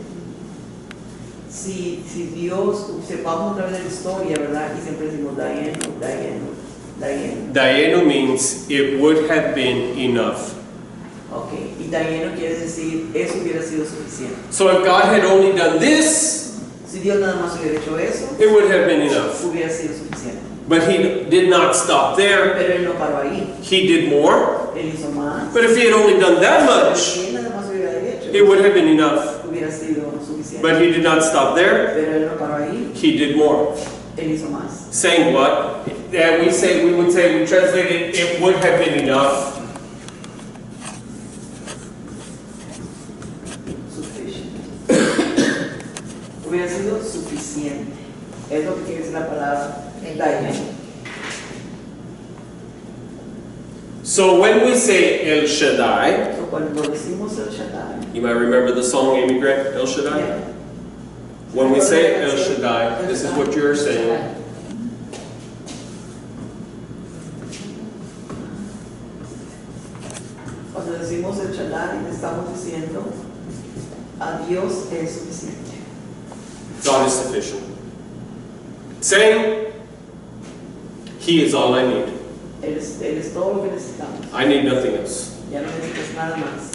Si Dios, vamos a través de la historia, ¿verdad? Y siempre decimos Dayen, Dayen, Dayen. Dayenu means it would have been enough. Ok, y Dayen quiere decir, eso hubiera sido suficiente. So if God had only done this, Si Dios nada más hubiera hecho eso, it would have been enough. hubiera sido suficiente. But He did not stop there. Pero Él no paró ahí, He did more. Él hizo más. But if He had only done that much, Si Él nada más hubiera hecho, it would have been enough. hubiera sido suficiente. But He did not stop there. Pero Él no paró ahí, He did more. Él hizo más. Saying what? And we translate it would have been enough. Hubiera sido suficiente. Es lo que quiere decir la palabra Dayen. So when we say El Shaddai, So, cuando decimos el Shaddai, you might remember the song Amy Grant, El Shaddai? yeah. When we say El Shaddai, this is what you're saying. Cuando decimos el Shaddai, estamos diciendo a Dios es suficiente. God is sufficient. Saying, He is all I need. Él es todo lo que necesitamos. I need nothing else. Ya no necesitas nada más.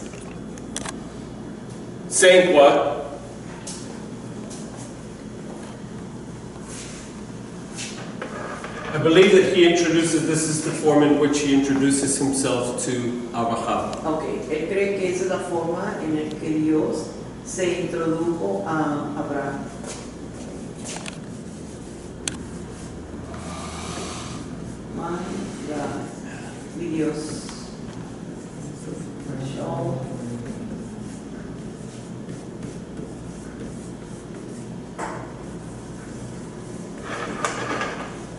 Saying what? I believe that he introduces, this is the form in which he introduces himself to Abraham. Ok, él cree que esa es la forma en la que Dios se introdujo a Abraham. My God, mi Dios. Show.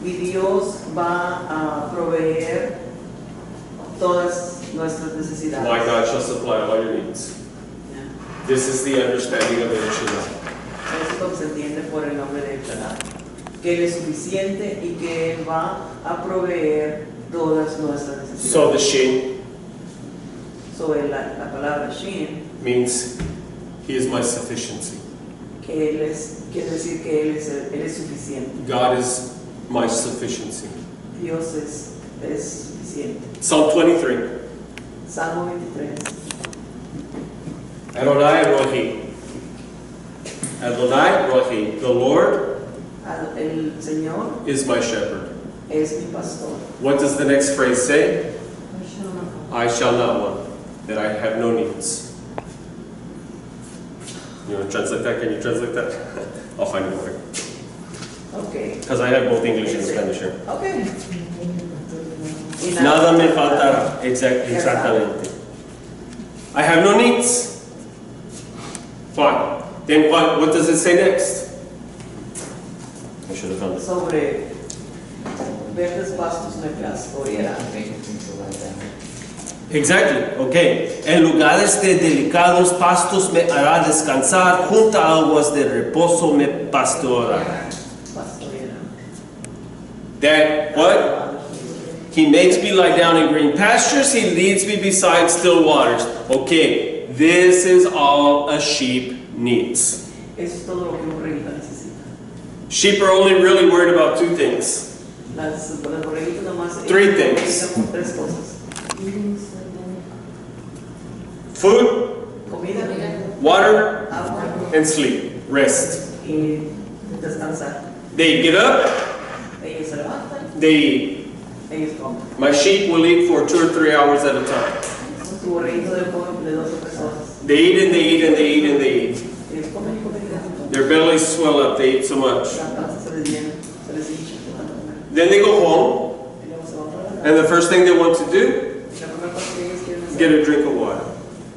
Mi Dios va a proveer todas nuestras necesidades. My God shall supply all your needs. Yeah. This is the understanding of El Shaddai. Eso es lo que se entiende por el nombre de El Shaddai. Que Él es suficiente y que Él va a proveer todas nuestras necesidades. So the Shin So, la palabra Shin, means he is my sufficiency. que Él es, quiere decir que Él es suficiente. God is my sufficiency. Dios es suficiente. Psalm 23. Salmo 23. Adonai Rohi. Adonai Rohi. The Lord El Señor is my shepherd. es mi pastor. What does the next phrase say? I shall not want. That I have no needs. You want to translate that? Can you translate that? I'll find it for you. Ok. Because I have both English and Spanish here. Ok. Y Nada me faltará. Exactamente. I have no needs. Fine. Then what does it say next? I should have found it. Sobre verdes pastos me pastoreará. Exactly, okay. En lugares de delicados pastos me hará descansar, junto a aguas de reposo me pastoreará. Pastoreará. That what? He makes me lie down in green pastures, he leads me beside still waters. Okay, this is all a sheep needs. Eso es todo lo que un borreguito necesita. Sheep are only really worried about two things. Las borreguitos nomás. Three things. Necesitan tres cosas. Food, Comida, water, agua and sleep. Rest. y descansar. They get up, Ellos se levantan, they eat. ellos comen. My sheep will eat for 2 or 3 hours at a time. Tu borreguito de come de 2 o 3 horas. They eat and they eat and they eat and they eat. Ellos comen y comen y comen. Their bellies swell up, they eat so much. La panza se les llena, se les hincha, se van a comer. Then they go home, Y luego se van a and the first thing they want to do, la primera cosa que ellos quieren hacer, get a drink of water.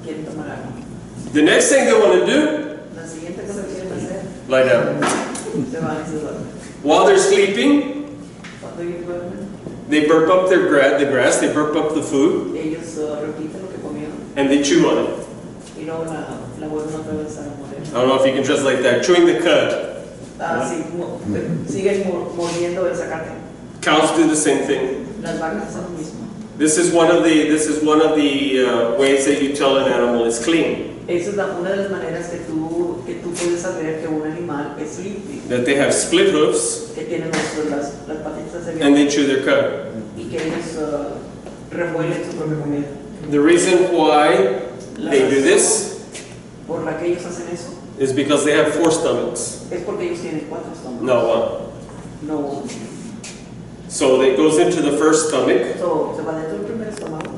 quieren tomar agua. The next thing they want to do, La siguiente cosa que quieren hacer, lie down. Se van y se duermen. While they're sleeping, Cuando ellos duermen, they burp up the grass, they burp up the food, ellos repiten lo que comieron and they chew on it. y luego la vuelven otra vez a moler. I don't know if you can translate that. Chewing the cud. Sí, siguen moliendo el zacate. Cows do the same thing. Las vacas hacen lo mismo. This is one of the ways that you tell an animal is clean. Esa es una de las maneras que tú puedes saber que un animal es limpio, That they have split hoofs que tienen las patitas de and they chew their cud. y que ellos remuelen su propia comida. The reason why they do this Por la que ellos hacen eso is because they have 4 stomachs. es porque ellos tienen 4 estómagos. No one. No uno. So it goes into the first stomach So, se va dentro del primer estómago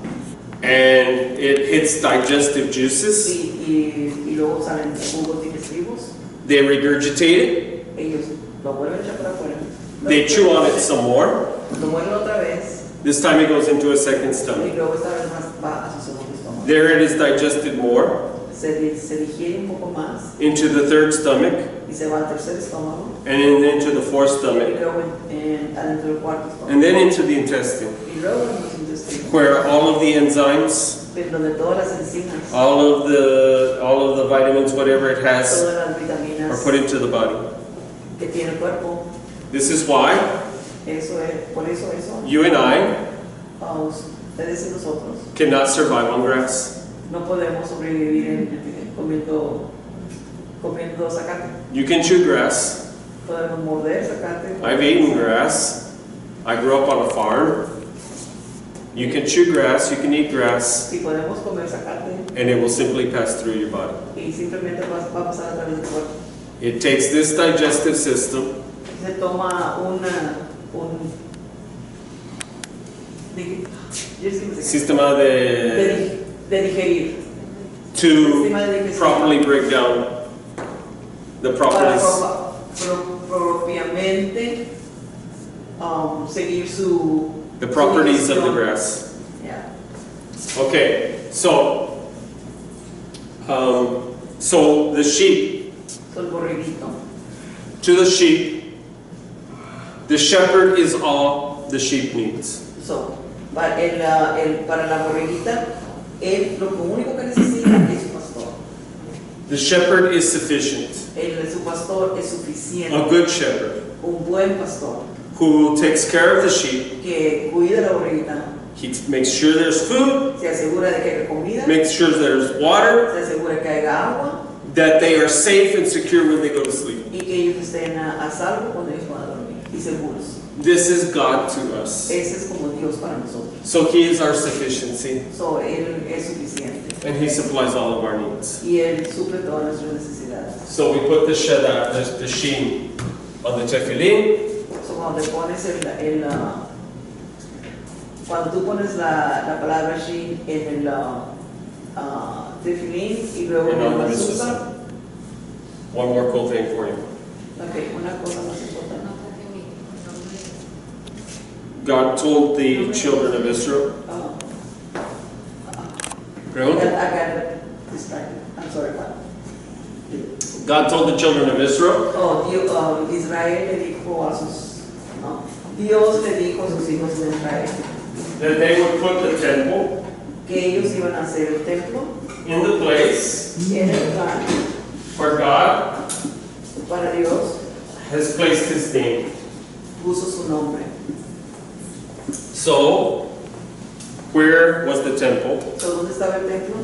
and it hits digestive juices. y luego salen jugos digestivos. They regurgitate it. Ellos lo vuelven a echar para afuera. They chew on it some more. Lo mueven otra vez This time it goes into a second y stomach. luego esta vez más va a su segundo estómago. There it is digested more Se digiere un poco más into the third stomach y se va al tercer estómago and then into the fourth y stomach luego adentro del cuarto estómago. and then into the intestine Y luego en los intestinos, where all of the enzymes, donde todas las enzimas, all of the vitamins, whatever it has, todas las are vitaminas put into the body. que tiene el cuerpo, This is why por eso, you and I ustedes y nosotros cannot survive on grass. no podemos sobrevivir comiendo zacate. You can chew grass. Podemos morder zacate. I've eaten grass. I grew up on a farm. You can chew grass, you can eat grass, Si podemos comer zacate and it will simply pass through your body. y simplemente va a pasar a través del cuerpo. It takes this digestive system Se toma sistema de digerir to properly break down the para properties. propiamente seguir su The properties of the digestión. grass. Yeah. Okay, so the sheep, So, el borreguito. to the sheep, the shepherd is all the sheep needs. So, para la borreguita, lo único que necesita es su pastor. The shepherd is sufficient. Su pastor es A suficiente. good shepherd Un buen pastor who takes care of the sheep. que cuida la borreguita, He makes sure there's food, se asegura de que haya comida, makes sure there's water, se asegura que haya agua that they are safe and secure when they go to sleep. y que ellos estén a salvo cuando ellos van a dormir y seguros. This is God to us. Ese es como Dios para nosotros. So He is our sufficiency, So, Él es suficiente and He supplies all of our needs. y Él suple todas nuestras necesidades. So we put the Shin on the tefillin, So, cuando te pones cuando tú pones la palabra Shin en el tefilín y luego en and on the el mezuzah. mezuzah. One more cool thing for you. Ok, una cosa más importante. God told the children of Israel, I Pregunta. got distracted. I'm sorry, what? God told the children of Israel Israel le dijo a sus, no, Dios le dijo a sus hijos de Israel that they would put the temple que ellos iban a hacer el templo in the place en el lugar where God para Dios, has placed His name. puso su nombre. So, where was the temple? So, ¿dónde estaba el templo?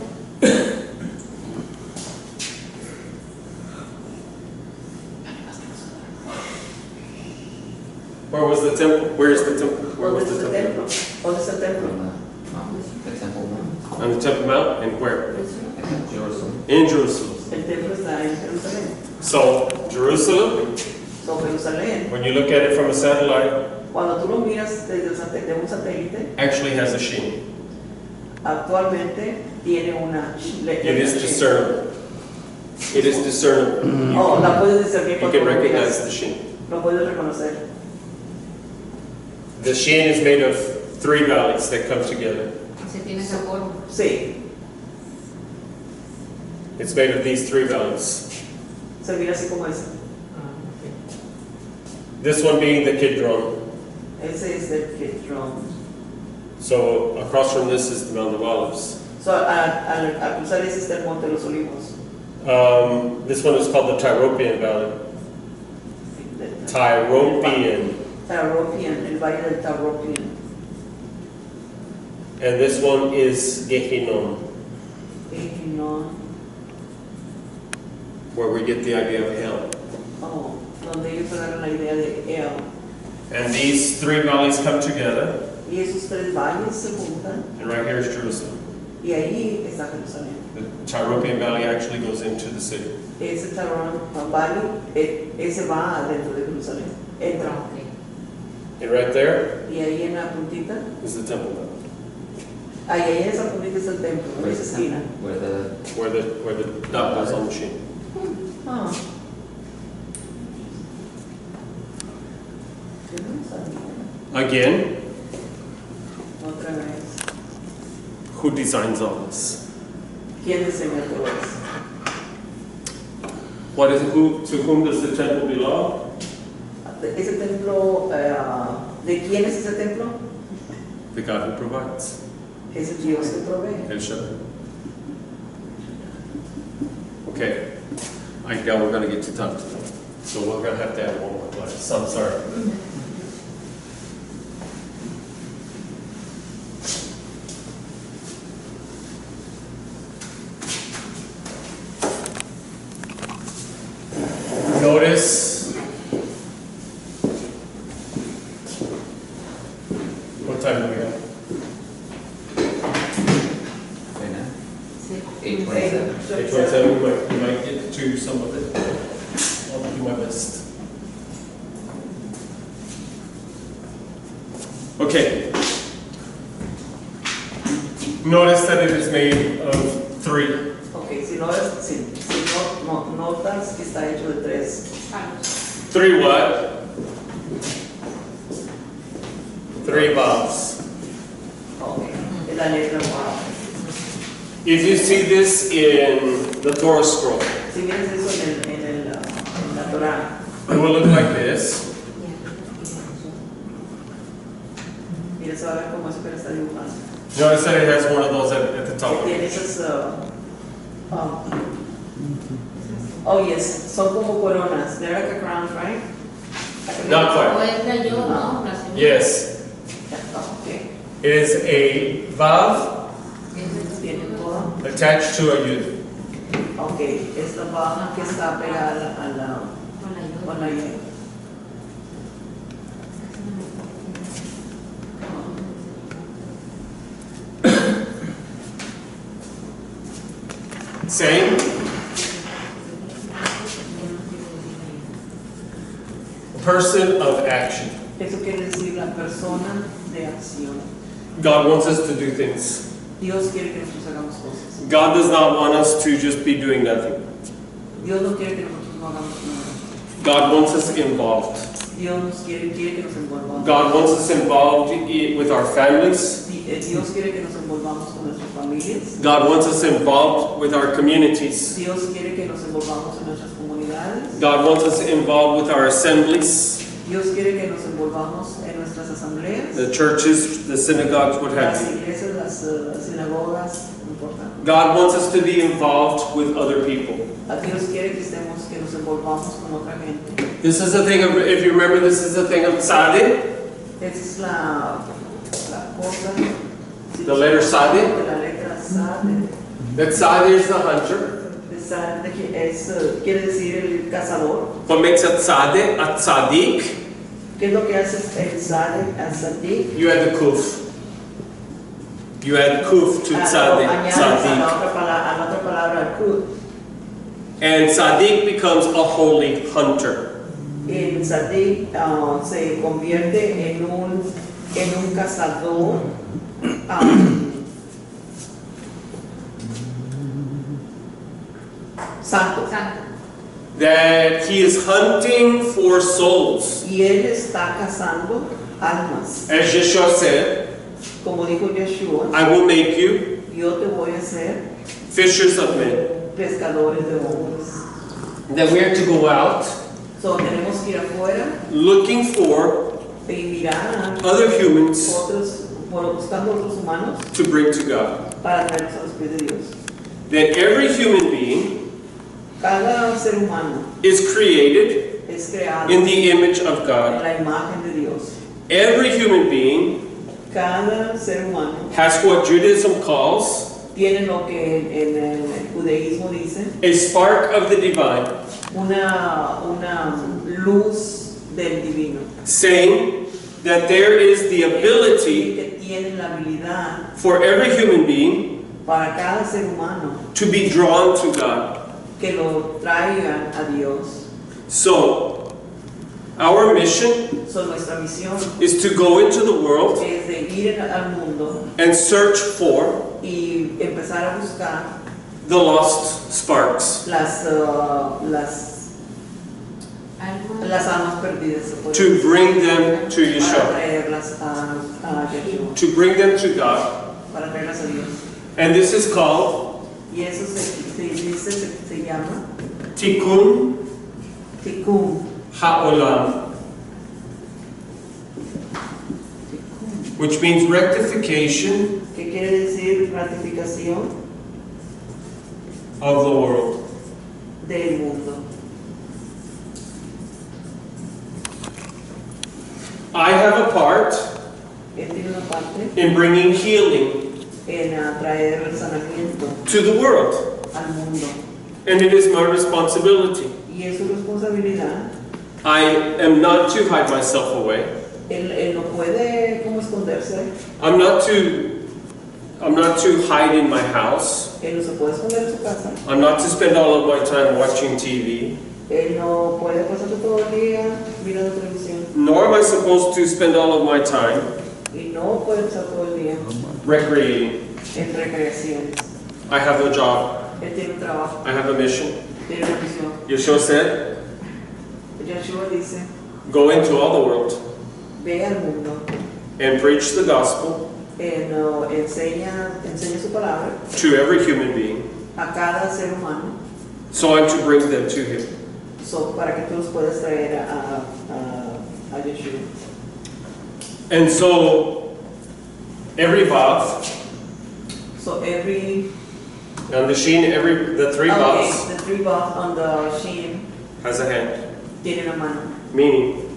Where was the temple? Where is the temple? Where ¿Dónde was está the el temple? templo? ¿Dónde está el templo? The temple mount. On the Temple Mount, and where? In Jerusalem. In Jerusalem. El templo está en Jerusalén. So, Jerusalem, So, Jerusalén, when you look at it from a satellite, cuando tú lo miras desde un satélite, actually has a sheen. actualmente tiene una... It is discernible. It is discernible. Oh, la puedes discernir You cuando can lo recognize miras. the sheen. Lo puedes reconocer. The sheen is made of 3 valleys that come together. Se tiene esa forma. Sí, It's made of these 3 valleys. se mira así como esa. This one being the Kidron. Ese es el Kidron. So across from this is the Mount of Olives. So, al cruzar ese está el Monte de los Olivos. This one is called the Tyropian Valley. Tyropian. Tyropian, el Valle del Tyropian. And this one is Gehinnom, No, where we get the idea of hell. oh, donde ellos agarran la idea de El. And these three valleys come together, Y esos tres valles se juntan, and right here is Jerusalem. y ahí está Jerusalén. The Tyropian Valley actually goes into the city. Ese Tyropian Valley, ese va adentro de Jerusalén. Entra. And right there Y ahí en la puntita, is the Temple Mount, ahí en esa puntita está el templo, en esa esquina. Where where the dot goes on the sheet. Ah. Yo no sabía. Again, Otra vez. who designs all this? ¿Quién diseñó todo eso? What is to whom does the temple belong? Ese templo, ¿de quién es ese templo? The God who provides. Es el Dios que provee. El Shaddai. Okay, I know we're going to get to talk to them, so we're going to have to have one more class. So I'm sorry. Notice what time do we have? Right now? Sí. 8:27. 8:27. We might get to some of it. I'll do my best. Okay. Notice that it is made of three. Ok, si notas que está hecho de tres. Three what? Three vowels. Ok, es la letra Vav. If you see this in the Torah scroll, Si miras eso en la Torah, it will look like this. mira, se va a ver cómo eso que está dibujando. Notice that it has one of those at the Que top. tiene esas, oh yes, son como coronas. They're like a crown, right? Not O quite. es la yo, no, la señora. Yes. Ok, It is a vav tiene todo. attached to a yud. Ok, es la baja que está pegada a la, Con la yo. con la Y. Same. Person of action. Eso quiere decir la persona de acción. God wants us to do things. Dios quiere que nosotros hagamos cosas. God does not want us to just be doing nothing. Dios no quiere que nosotros no hagamos nada. God wants us involved. Dios nos quiere que nos envolvamos. God wants us involved with our families. Dios quiere que nos envolvamos con nuestras familias. God wants us involved with our communities. Dios quiere que nos envolvamos en nuestras comunidades. God wants us involved with our assemblies, Dios quiere que nos envolvamos en nuestras asambleas. the churches, the synagogues, what have Las you. iglesias, las sinagogas, no importa. God wants us to be involved with other people. A Dios quiere que nos envolvamos con otra gente. This is a thing of, if you remember, this is a thing of tzaddik. Esa es la cosa. The letter Sade. De la letra Sade. That tzaddik is the hunter. Sade quiere decir el cazador. What makes a tzaddik a tzaddik? ¿Qué es lo que hace el Sade al Sadik? You add the kuf. You add kuf to tzaddik. Añades a Tzaddik. la otra palabra al kuf. And tzaddik becomes a holy hunter. El Sadik se convierte en un cazador santo. Santo. That he is hunting for souls. Y él está cazando almas. As Yeshua said, Como dijo Yeshua, I will make you yo te voy a hacer fishers of men. pescadores de hombres. That we are to go out So, tenemos que ir afuera looking for y mirar a other humans otros, buscando otros humanos to bring to God. para traerlos a los pies de Dios. That every human being Cada ser humano is created es creado in the image of en God. la imagen de Dios. Every human being Cada ser humano has what Judaism calls tiene lo que en el judaísmo dice a spark of the divine, una luz del divino. saying that there is the ability Que tiene la habilidad for every human being para cada ser humano to be drawn to God. que lo traigan a Dios. So, our mission So, nuestra misión is to go into the world es de ir al mundo and search for y empezar a buscar the lost sparks, las almas perdidas, se puede to decir, bring them to para Yeshua, traerlas a Yeshua, to bring them to God. para traerlas a Dios. And this is called Y eso se llama Tikkun Tikkun. Ha'olam, which means rectification ¿Qué quiere decir ratificación of the world. del mundo? I have a part Él tiene una parte in bringing healing en traer sanamiento to the world, al mundo. and it is my responsibility. Y es su responsabilidad. I am not to hide myself away. Él no puede como esconderse. I'm not to hide in my house. Él no se puede esconder en su casa. I'm not to spend all of my time watching TV. Él no puede pasarse todo el día mirando televisión. Nor am I supposed to spend all of my time Y no puede pasar todo el día recreating. en recreaciones. I have a job. Él tiene un trabajo, I have a mission. tiene una misión. Yeshua said, Yeshua dice, go into all the world ve al mundo, and preach the gospel enseña su palabra to every human being. a cada ser humano. So I'm to bring them to him. So, para que tú los puedas traer a Yeshua. And so every vav, So every on the Shin, the three vavs the three vav on the Shin has a hand. tiene una mano. Meaning,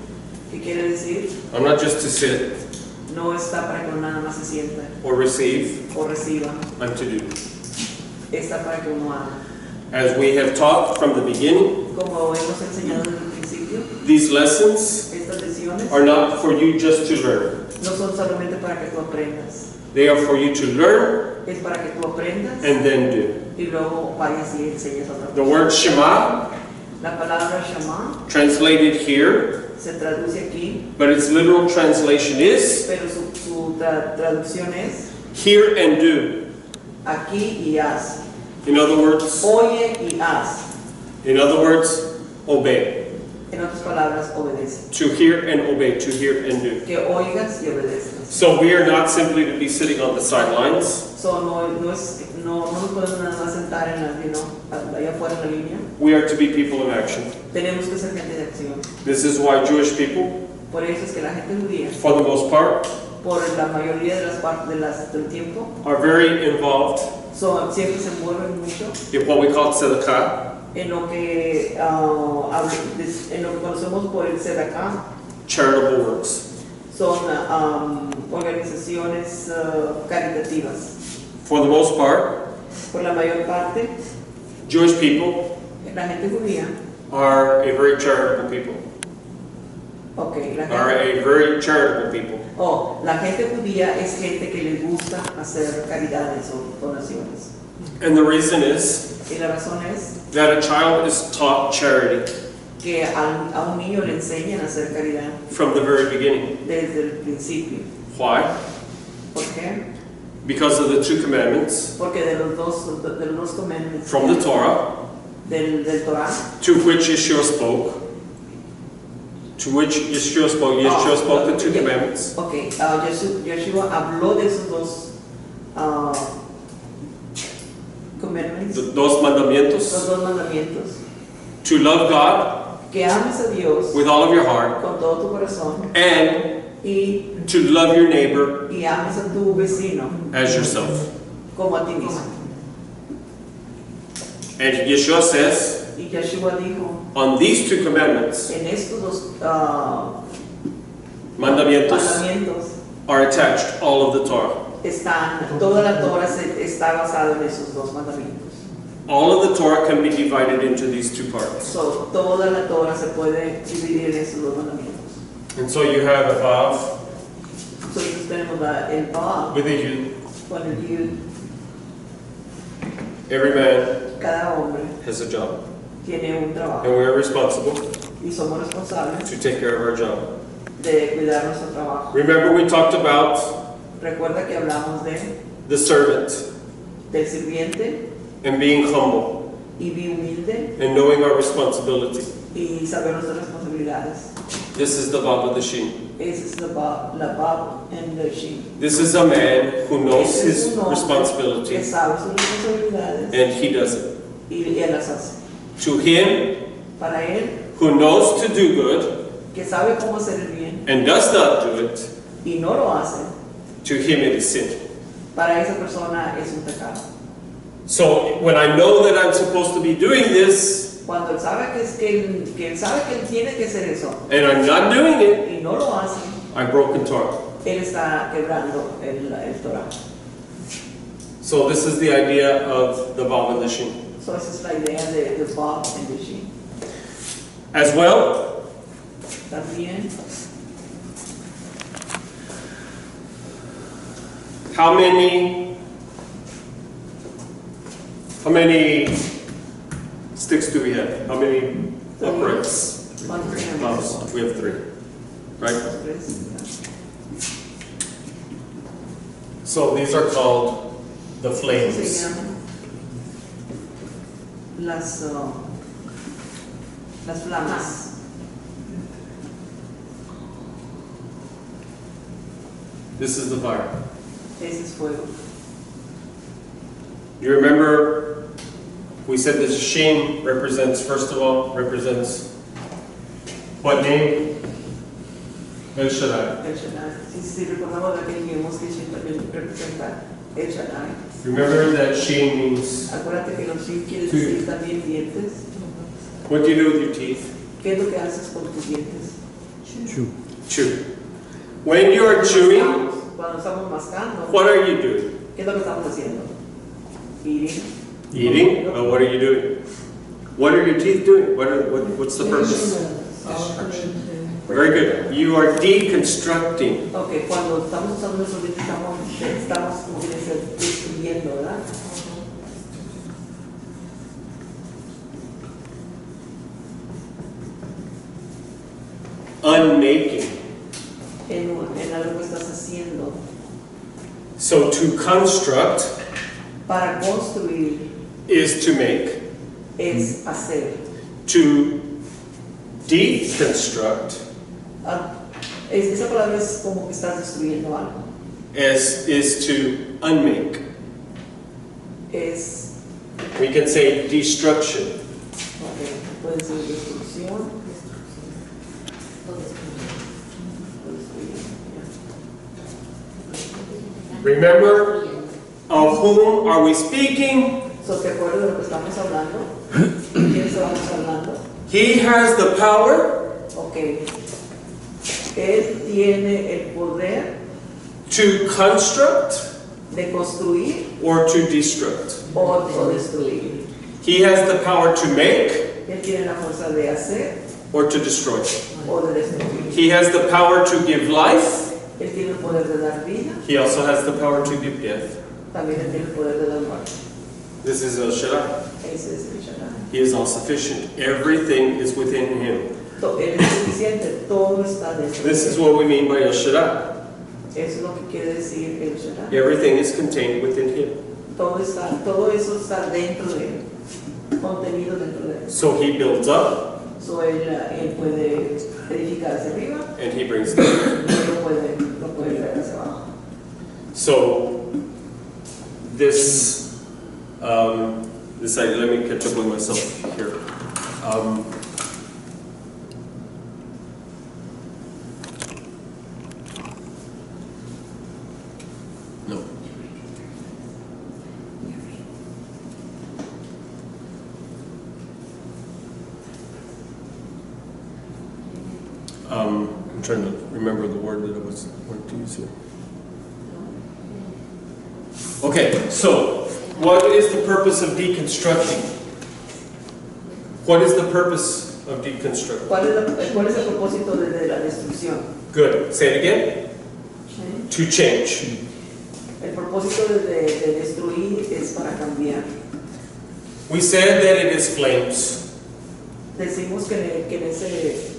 ¿Qué quiere decir? I'm not just to sit No está para que uno nada más se sienta or receive, o reciba, I'm to do. está para que uno haga. As we have taught from the beginning, Como hemos enseñado desde el principio, these lessons estas lecciones are not for you just to learn. no son solamente para que tú aprendas, They are for you to learn es para que tú aprendas and then do. y luego vayas y enseñes a otra The persona. word Shema, La palabra Shema translated here, se traduce aquí, but its literal translation is pero su traducción es hear and do. aquí y haz. In other words, Oye y haz. obey. En otras palabras, obedece. To hear and obey, to hear and do. Que oigas y obedezcas. So we are not simply to be sitting on the sidelines. So, no nos podemos nada más sentar en allá afuera en la línea. We are to be people of action. Tenemos que ser gente de acción. This is why Jewish people, Por eso es que la gente judía, for the most part, por la mayoría de las partes del tiempo, are very involved siempre se envuelven mucho in what we call tzedakah, en lo que conocemos por el tzedakah. charitable works. Son organizaciones caritativas. For the most part, Por la mayor parte, Jewish people la gente judía, are a very charitable people. okay, la gente judía es gente que les gusta hacer caridades o donaciones. And the reason is Y la razón es that a child is taught charity que a un niño le enseñan a hacer caridad from the very beginning. desde el principio. Why? ¿Por qué? Because of the two commandments Porque de los dos commandments from the Torah, del Torah, to which Yeshua spoke. Yeshua spoke the two commandments. okay, Yeshua habló de esos dos commandments, Dos mandamientos. los dos mandamientos, To love God que ames a Dios with all of your heart con todo tu corazón and y to love your neighbor ames a tu vecino as yourself. como a ti mismo. And Yeshua says, Y Yeshua dijo, on these two commandments, en estos dos mandamientos, mandamientos are attached all of the Torah. toda la Torah está basada en esos dos mandamientos. All of the Torah can be divided into these two parts. So, toda la Torah se puede dividir en esos dos mandamientos. And so you have a vav Entonces tenemos el Baal with a yud. con el Yud. Every man Cada hombre has a job. tiene un trabajo And we are responsible y somos responsables to take care of our job. de cuidar nuestro trabajo. Remember we talked about Recuerda que hablamos the servant del sirviente and being humble y vi humilde and knowing our responsibility. y saber nuestras responsabilidades. This is the vav of the shin. Esa es la Bab and the Shin. This is a man who knows Ese es his un hombre responsibility que sabe sus responsabilidades and he does it. y él las hace. To him Para él, who knows to do good que sabe cómo hacer el bien and does not do it, y no lo hace, to him it is sin. para esa persona es un pecado. So when I know that I'm supposed to be doing this Cuando él sabe que él sabe que él tiene que hacer eso and I'm not doing it, y no lo hace, I've broken Torah. él está quebrando el Torah. So this is the idea of the vav and the shin. So esa es la idea de Bab and the Shin. As well, También, how many sticks do we have? How many uprights? ¿cuántos tenemos? We have 3, right? Tres. So these are called the Se flames. llaman las flamas. This is the fire. Ese es fuego. You remember we said that Shin represents, first of all, represents what name? El Shaddai. El Shaddai. Si recordamos de que dijimos que Shin también representa el Shaddai. Remember that Shin means, Acuérdate que los Shin quiere Sí. decir también dientes. what do you do with your teeth? ¿Qué es lo que haces con tus dientes? Chew. When you are chewing, Cuando estamos mascando, what are you doing? ¿qué es lo que estamos haciendo? Eating. Eating? What are you doing? What are your teeth doing? What's the purpose? Very good. You are deconstructing. Ok, cuando estamos usando nuestros dientes estamos como que destruyendo, ¿verdad? Unmaking. En algo que estás haciendo. So to construct Para construir is to make. es hacer. To deconstruct Esa palabra es como que estás destruyendo algo. is to unmake. Es, We can say destruction. ok, puede ser destrucción. Remember, of whom are we speaking? So, ¿te acuerdas de lo que estamos hablando? ¿De quién estamos hablando? He has the power Ok. Él tiene el poder to construct de construir or to destruct. o destruir. He has the power to make Él tiene la fuerza de hacer or to destroy. o de destruir. He has the power to give life. Él tiene el poder de dar vida, He also has the power to give death. también él tiene el poder de dar muerte. This is El Shaddai. Ese es el Shaddai. He is all sufficient. Everything is within him. Él es suficiente, todo está dentro. This is what we mean by El Shaddai. Eso es lo que quiere decir el Shaddai. Everything is contained within him. Todo eso está dentro de él, contenido dentro de él. So he builds up So él puede edificar hacia arriba and he brings down. y lo puede ver hacia abajo. So this idea, let me catch up with myself here. I'm trying to remember the word that I was wanting to use here. Okay, so what is the purpose of deconstructing? What is the purpose of deconstructing? ¿Cuál es el propósito de la destrucción? Good. Say it again. To change. El propósito de destruir es para cambiar. We said that it is flames. Decimos que en ese...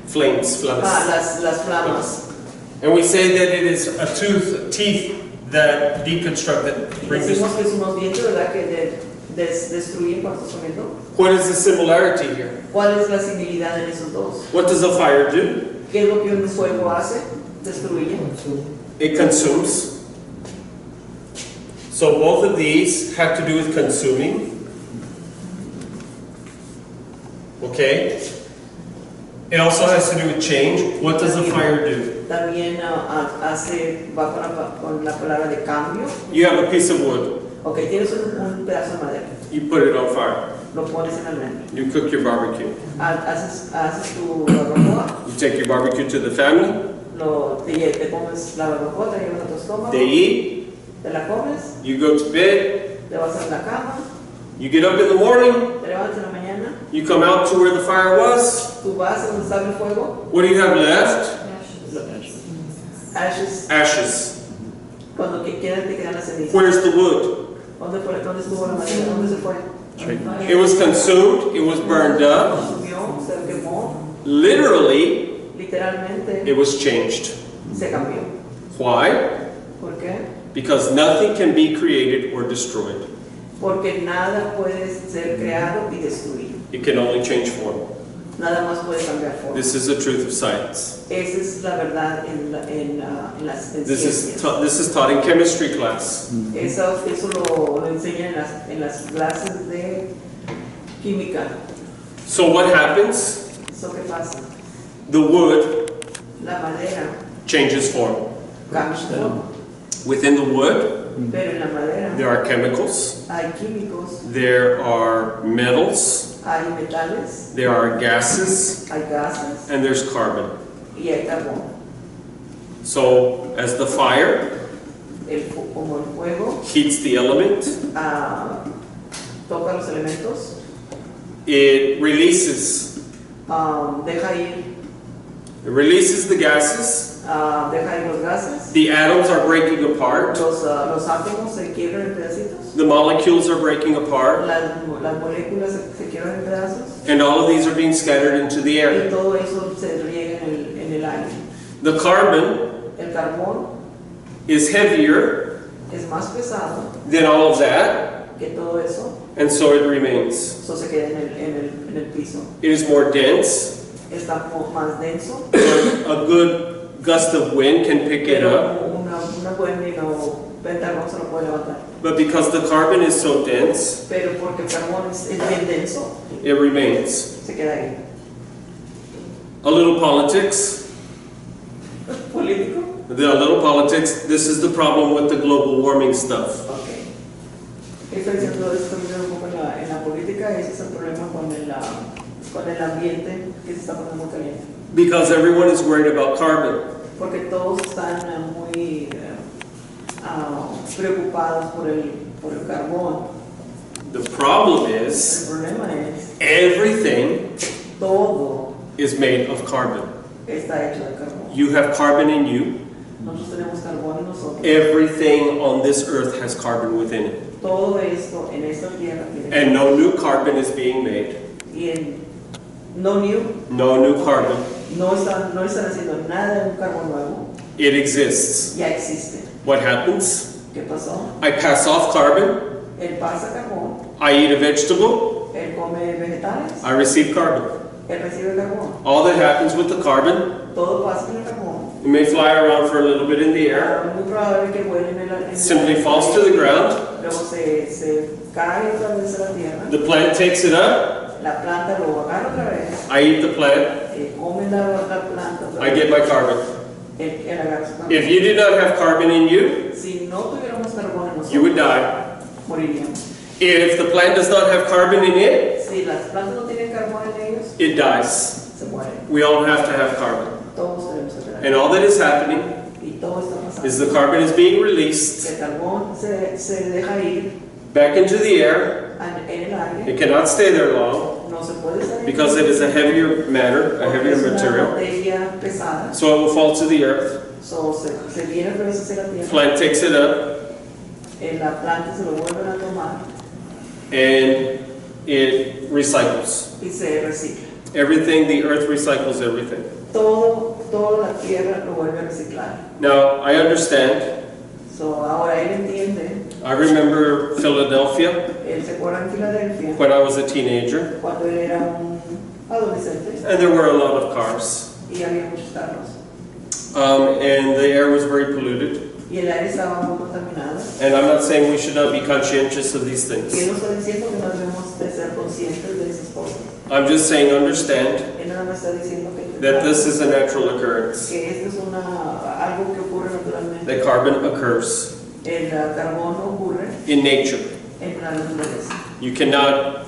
Flames. las flamas. And we say that it is a teeth that deconstruct, that bring this. Decimos que es unos dientes, ¿verdad? Que destruir cuando estás comiendo. What is the similarity here? ¿Cuál es la similidad en esos dos? What does a fire do? ¿Qué es lo que un fuego hace? Destruye. It consumes. So both of these have to do with consuming. Okay? It also has to do with change. What does a fire do? También va con la palabra de cambio. You have a piece of wood. Ok, tienes un pedazo de madera. You put it on fire. Lo pones en el horno. You cook your barbecue. Haces tu barbacoa. You take your barbecue to the family. Te comes la barbacoa, te llevas a tu estómago. They eat. Te la comes. You go to bed. Te vas a la cama. You get up in the morning. Te levantas en la mañana. You come out to where the fire was. Tú vas a donde estaba el fuego. What do you have left? Ashes. Ashes. Cuando te quedan las cenizas. Where's the wood? ¿Dónde estuvo la madera? ¿Dónde se fue? It was consumed. It was burned up. Consumió, se quemó. Literally, Literalmente it was changed. se cambió. Why? ¿Por qué? Because nothing can be created or destroyed. Porque nada puede ser creado y destruido. It can only change form. Nada más puede cambiar forma. This is the truth of science. Esa es la verdad en las This ciencias. is taught in chemistry class. Eso lo enseñan en las clases de química. So what happens? ¿Eso qué pasa? The wood La madera changes form. cambia su forma. Within the wood, Pero en la madera there are chemicals, hay químicos, there are metals, hay metales, there are gases, hay gases and there's carbon. y hay carbón. So as the fire Como el fuego heats the element, toca los elementos, it releases deja ir the gases. deja ir los gases, The atoms are breaking apart. los átomos se quiebran en pedacitos, The molecules are breaking apart. las moléculas se quiebran en pedazos And all of these are being scattered into the y air. todo eso se riega en el aire. The carbon El carbón is heavier es más pesado than all of that, que todo eso, and so it remains. eso se queda en el piso. It is more dense. Está más denso, A good gust of wind can pick it up. pero una buena ventarrón se lo puede levantar. But because the carbon is so dense, Pero porque el carbón es bien denso, it remains. se queda ahí. A little politics. Político. A little politics. This is the problem with the global warming stuff. Ok. Estoy diciendo esto un poco en la política, ese es el problema con el ambiente que se está poniendo muy caliente. Because everyone is worried about carbon. Porque todos están muy preocupados por el carbón. The problem El is problema es everything todo is made of carbon. está hecho de carbón. You have carbon in you. Nosotros tenemos carbón en nosotros. Everything on this earth has carbon within it. Todo esto en esta tierra tiene And no new carbon is being made. y no No new carbon. no están haciendo nada de un carbón nuevo, It exists. ya existe. What happens? ¿Qué pasó? I pass off carbon. Él pasa carbón, I eat a vegetable. él come vegetales, I receive carbon. él recibe carbón. All that happens with the carbon, Todo pasa con el carbón. it may fly around for a little bit in the air. Es muy probable que vuele en el Simply falls to the ground. Luego se cae otra vez a la tierra. The plant takes it up. La planta lo agarra otra vez. I eat the plant. Come la planta otra I vez. get my carbon. Él agarra su carbón. If you did not have carbon in you, Si no tuviéramos carbón en nosotros, you would die. moriríamos. If the plant does not have carbon in it, Si las plantas no tienen carbón en ellos, it dies. se mueren. We all have to have carbon. Todos tenemos que tener. And all that is happening Y todo está pasando. is the carbon is being Que released el carbón se deja ir back into the air. en el aire. It cannot stay there long No se puede salir. because it is a heavier matter, a heavier Es una material. materia pesada. So it will fall to the earth. So, se viene otra vez hacia la tierra. Plant takes it up En la planta se lo vuelven a tomar and it recycles. y se recicla. Everything, the earth recycles everything. Toda la tierra lo vuelve a reciclar. Now, I understand. So, ahora él entiende. I remember Philadelphia Él se acuerda en Filadelfia when I was a teenager, cuando él era un adolescente and there were a lot of cars. y había muchos carros. And the air was very polluted. Y el aire estaba muy contaminado. And I'm not saying we should not be conscientious of these Y él things. no está diciendo que no debemos de ser conscientes de esas cosas. I'm just saying understand Él nada más está diciendo that this is a natural occurrence. que esto es algo que ocurre naturalmente. That carbon occurs El carbono ocurre in nature. en la naturaleza. You cannot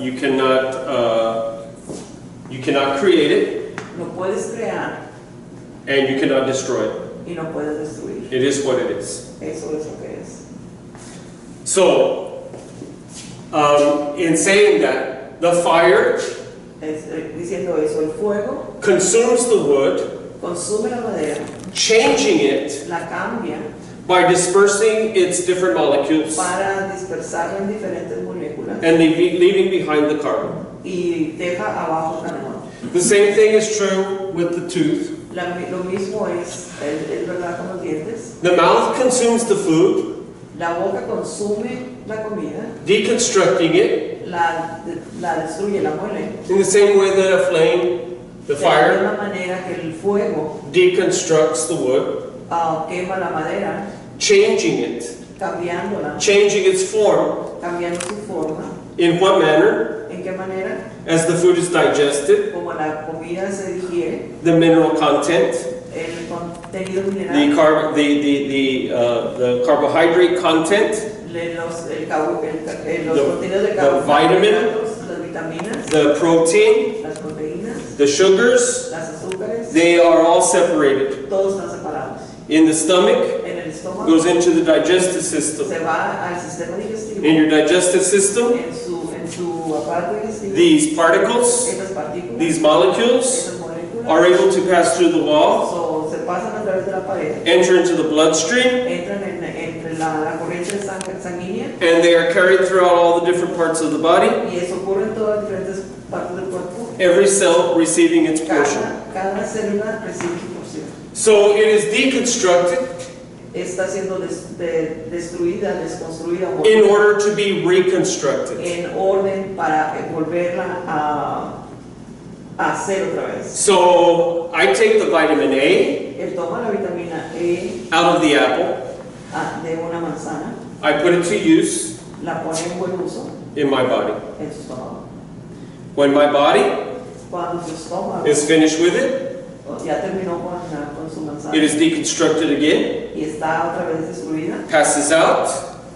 create it, No puedes crear and you cannot destroy it. y no puedes destruir. It is what it is. Eso es lo que es. So, in saying that, the fire Diciendo eso, el fuego consumes the wood, consume la madera, changing it la cambia by dispersing its different molecules para dispersarla en diferentes moléculas and leaving behind the carbon. y deja abajo el carbono. The same thing is true with the tooth. Lo mismo es verdad con los dientes. The mouth consumes the food, La boca consume la comida, deconstructing it la destruye, la muele. in the same way that a flame, the De la fire, misma manera que el fuego deconstructs the wood, quema la madera, changing it, cambiándola, changing its form. cambiando su forma. In what manner? ¿En qué manera? As the food is digested, Como la comida se digiere, the mineral content, el contenido the mineral, carbohydrate content, los contenidos de the vitamin, carbohidratos, las vitaminas, the protein, las proteínas, the sugars, las azúcares, they are all separated. todos están separados. In the stomach, En el estómago goes into the digestive system. se va al sistema digestivo. In your digestive system, En su aparato digestivo, these particles, estas partículas, these molecules, estas moléculas, are able to pass through the wall, se pasan a través de la pared, enter into the bloodstream, entran entre la corriente sanguínea and they are carried throughout all the different parts of the body, y eso ocurre en todas las diferentes partes del cuerpo. every cell receiving its portion. Cada célula recibe su porción. So it is deconstructed Está siendo destruida, desconstruida in order to be reconstructed. en orden para volverla a hacer otra vez. So I take the vitamin A Él toma la vitamina E out of the apple, de una manzana, I put it to use la pone en buen uso in my body. en su estómago. When my body Cuando su estómago is finished with it, ya terminó con su manzana it is deconstructed again, y está otra vez destruida, passes out,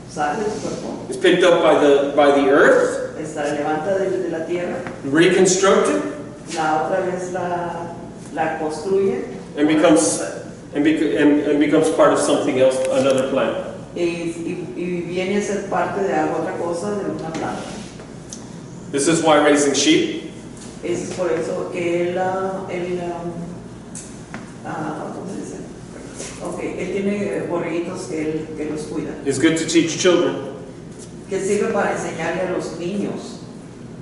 sale de su cuerpo, is picked up by the earth, levanta de la tierra, reconstructed, la otra vez la construye and becomes part of something else, another plant. y viene a ser parte de algo, otra cosa, de una planta. This is why raising sheep Es por eso que ¿cómo se dice? Okay, él tiene borreguitos que los cuida, is good to teach children, que sirve para enseñarle a los niños,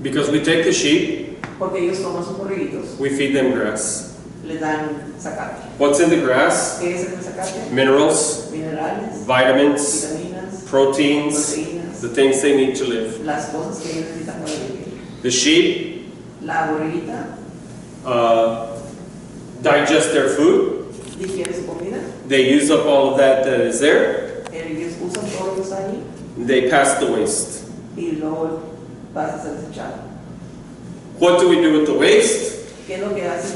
because we take the sheep, porque ellos toman sus borreguitos, we feed them grass. les dan zacate. What's in the grass? ¿Qué es el zacate? Minerals, Minerales, vitamins, vitaminas, proteins, proteínas, the things they need to live. las cosas que ellos necesitan para vivir. The sheep La borreguita digest their food, digiere su comida, they use up all of that is there, ellos usan todo lo que está ahí they pass the waste. y luego pasa a ser desechado. What do we do with the waste? ¿Qué es lo que hace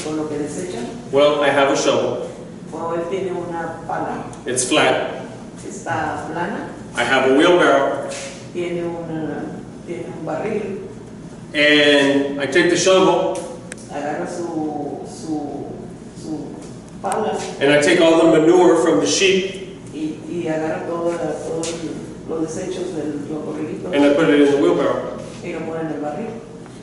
con lo que desechan? Well, I have a shovel. Bueno, él tiene una pala, It's flat. está plana, I have a wheelbarrow. tiene un barril, And I take the shovel agarro agarra su pala and I take all the manure from the sheep y agarra todos los desechos de los borreguitos and I put it in the wheelbarrow. y lo pone en el barril.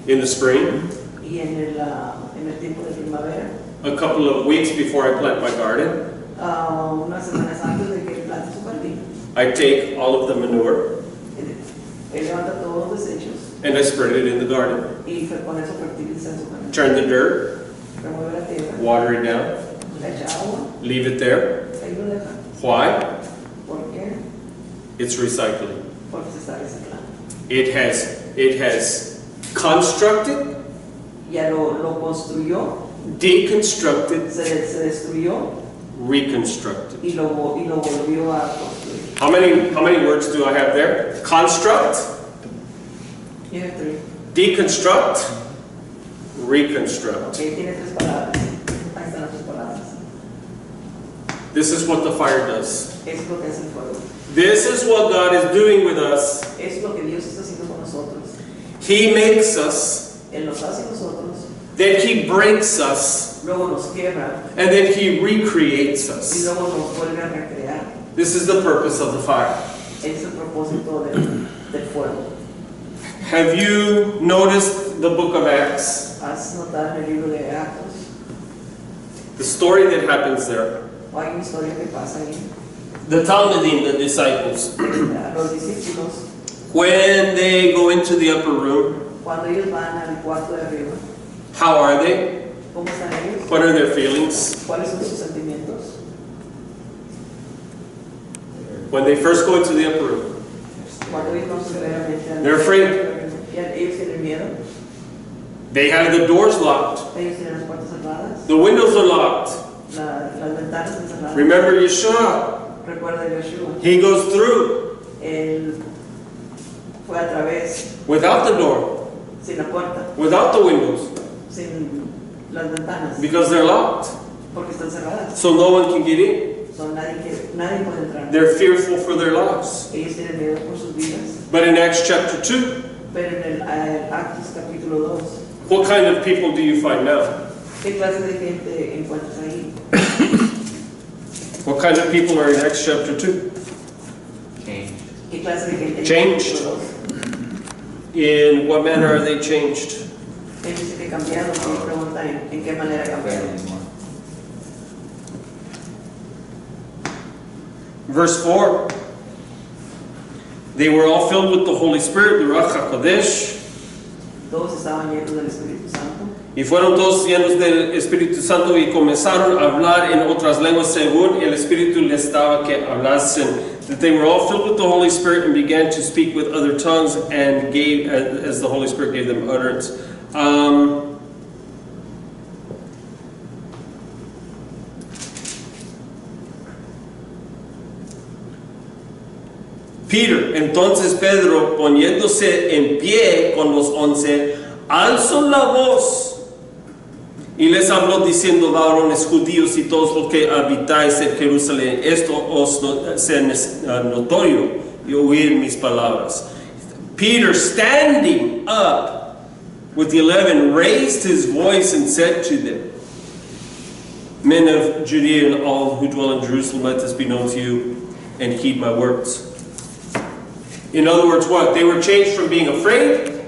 In the spring, Y en el tiempo de primavera, a couple of weeks before I plant my garden, unas semanas antes de que plante su jardín, I take all of the manure él levanta todos los desechos and I spread it in the garden. y con eso fertiliza su jardín. Turn the dirt, Remueve la tierra, water it down, le echa agua, leave it there. ahí lo deja. Why? ¿Por qué? It's recycling. Porque se está reciclando. It has constructed, Ya lo construyó, deconstructed, se destruyó reconstructed. y lo volvió a construir. How many words do I have there? Construct, Tiene tres. deconstruct, reconstruct. Ok, tiene tres palabras. Ahí están las tres palabras. This is what the fire does. Eso es lo que hace el fuego. This is what God is doing with us. Eso es lo que Dios está haciendo con nosotros. He makes us, Él nos hace a nosotros, then He breaks us, luego nos quiebra and then He recreates y us. luego nos vuelve a recrear. This is the purpose of the fire. Ese es el propósito del fuego. Have you noticed the book of Acts? ¿Has notado en el libro de Actos? The story that happens there. ¿O hay una historia que pasa ahí? The Talmudim, the disciples, A los discípulos, when they go into the upper room, cuando ellos van al cuarto de arriba, how are they? ¿cómo están ellos? What are their feelings? ¿Cuáles son sus sentimientos? When they first go into the upper room, Cuando ellos van severamente al They're afraid. ellos tienen miedo, they have the doors locked, ellos tienen las puertas cerradas, the windows are locked. las ventanas están cerradas. Remember Yeshua? Recuerda a Yeshua, He goes through él fue a través, without the door, sin la puerta, without the windows, sin las ventanas, because they're locked. porque están cerradas. So no one can get in. Nadie puede entrar. They're fearful for their lives. Ellos tienen miedo por sus vidas. But in Acts chapter 2, Pero en el Actos capítulo 2, what kind of people do you find now? ¿qué clase de gente encuentras ahí? What kind of people are in Acts chapter 2? Change. ¿Qué clase de gente Changed. encuentras? In what manner are they changed? Él dice que cambiaron, y pregunta en qué manera cambiaron. Verse 4. They were all filled with the Holy Spirit, the Ruach HaKodesh, Todos estaban llenos del Espíritu Santo. y fueron todos llenos del Espíritu Santo y comenzaron a hablar en otras lenguas según el Espíritu les daba que hablasen. That they were all filled with the Holy Spirit and began to speak with other tongues and gave, as the Holy Spirit gave them utterance. Peter, entonces Pedro, poniéndose en pie con los 11, alzó la voz y les habló diciendo: varones judíos y todos los que habitáis en Jerusalén, esto os sea notorio y oír mis palabras. Peter, standing up with the 11, raised his voice and said to them: Men of Judea and all who dwell in Jerusalem, let this be known to you, and heed my words. In other words, what? They were changed from being afraid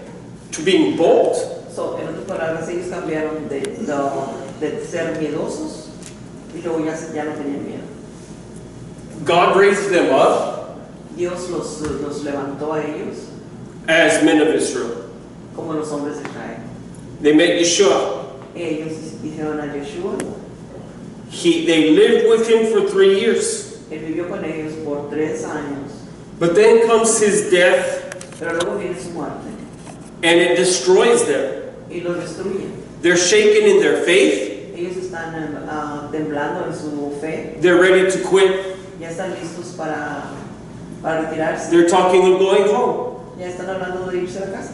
to being bold. So, en otras palabras, ellos cambiaron de ser miedosos y luego ya no tenían miedo. God raised them up Dios los levantó a ellos as men of Israel. como los hombres de Israel. They met Yeshua. Ellos hicieron a Yeshua. They lived with him for 3 years. Él vivió con ellos por 3 años. But then comes his death, Pero luego viene su muerte and it destroys them. y los destruye. They're shaken in their faith. Ellos están temblando en su fe. They're ready to quit. Ya están listos para retirarse. They're talking of going home. Ya están hablando de irse a la casa.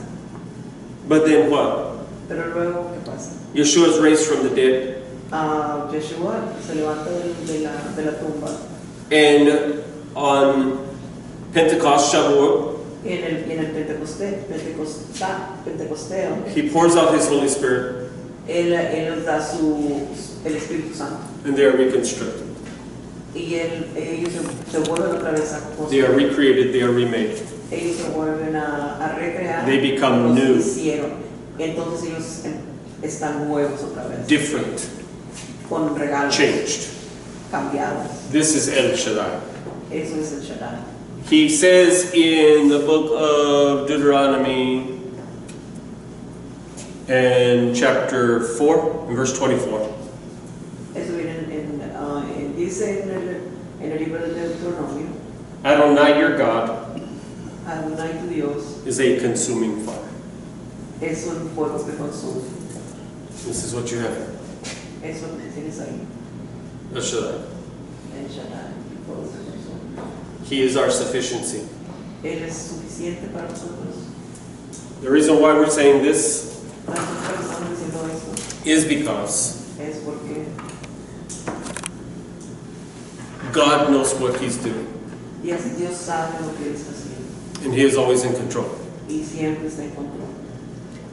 But then what? Pero luego, ¿qué pasa? Yeshua is raised from the dead. Yeshua se levanta de la tumba. And on Pentecost, Shavuot, Y en el Pentecosteo, he pours out his Holy Spirit. Él nos da el Espíritu Santo. and they are reconstructed. Y ellos se vuelven otra vez a They are construir. recreated, they are remade. Ellos se vuelven a recrear. They become lo que new. hicieron. Entonces ellos están nuevos otra vez. Different, Con regalos. changed. Cambiados. This is El Shaddai. Eso es el Shaddai. He says in the book of Deuteronomy, in chapter 4, in verse 24, Eso viene dice en el libro de Deuteronomio, Adonai your God Adonai tu Dios is a consuming fire. es un fuego que consume. This is what you have. Eso lo que tienes ahí, El Shaddai. el Shaddai, el fuego que consume. He is our sufficiency. Él es suficiente para nosotros. The reason why we're saying this Nosotros estamos diciendo eso is because es porque God knows what He's doing, Dios sabe lo que Él está haciendo and He is always in control. y siempre está en control.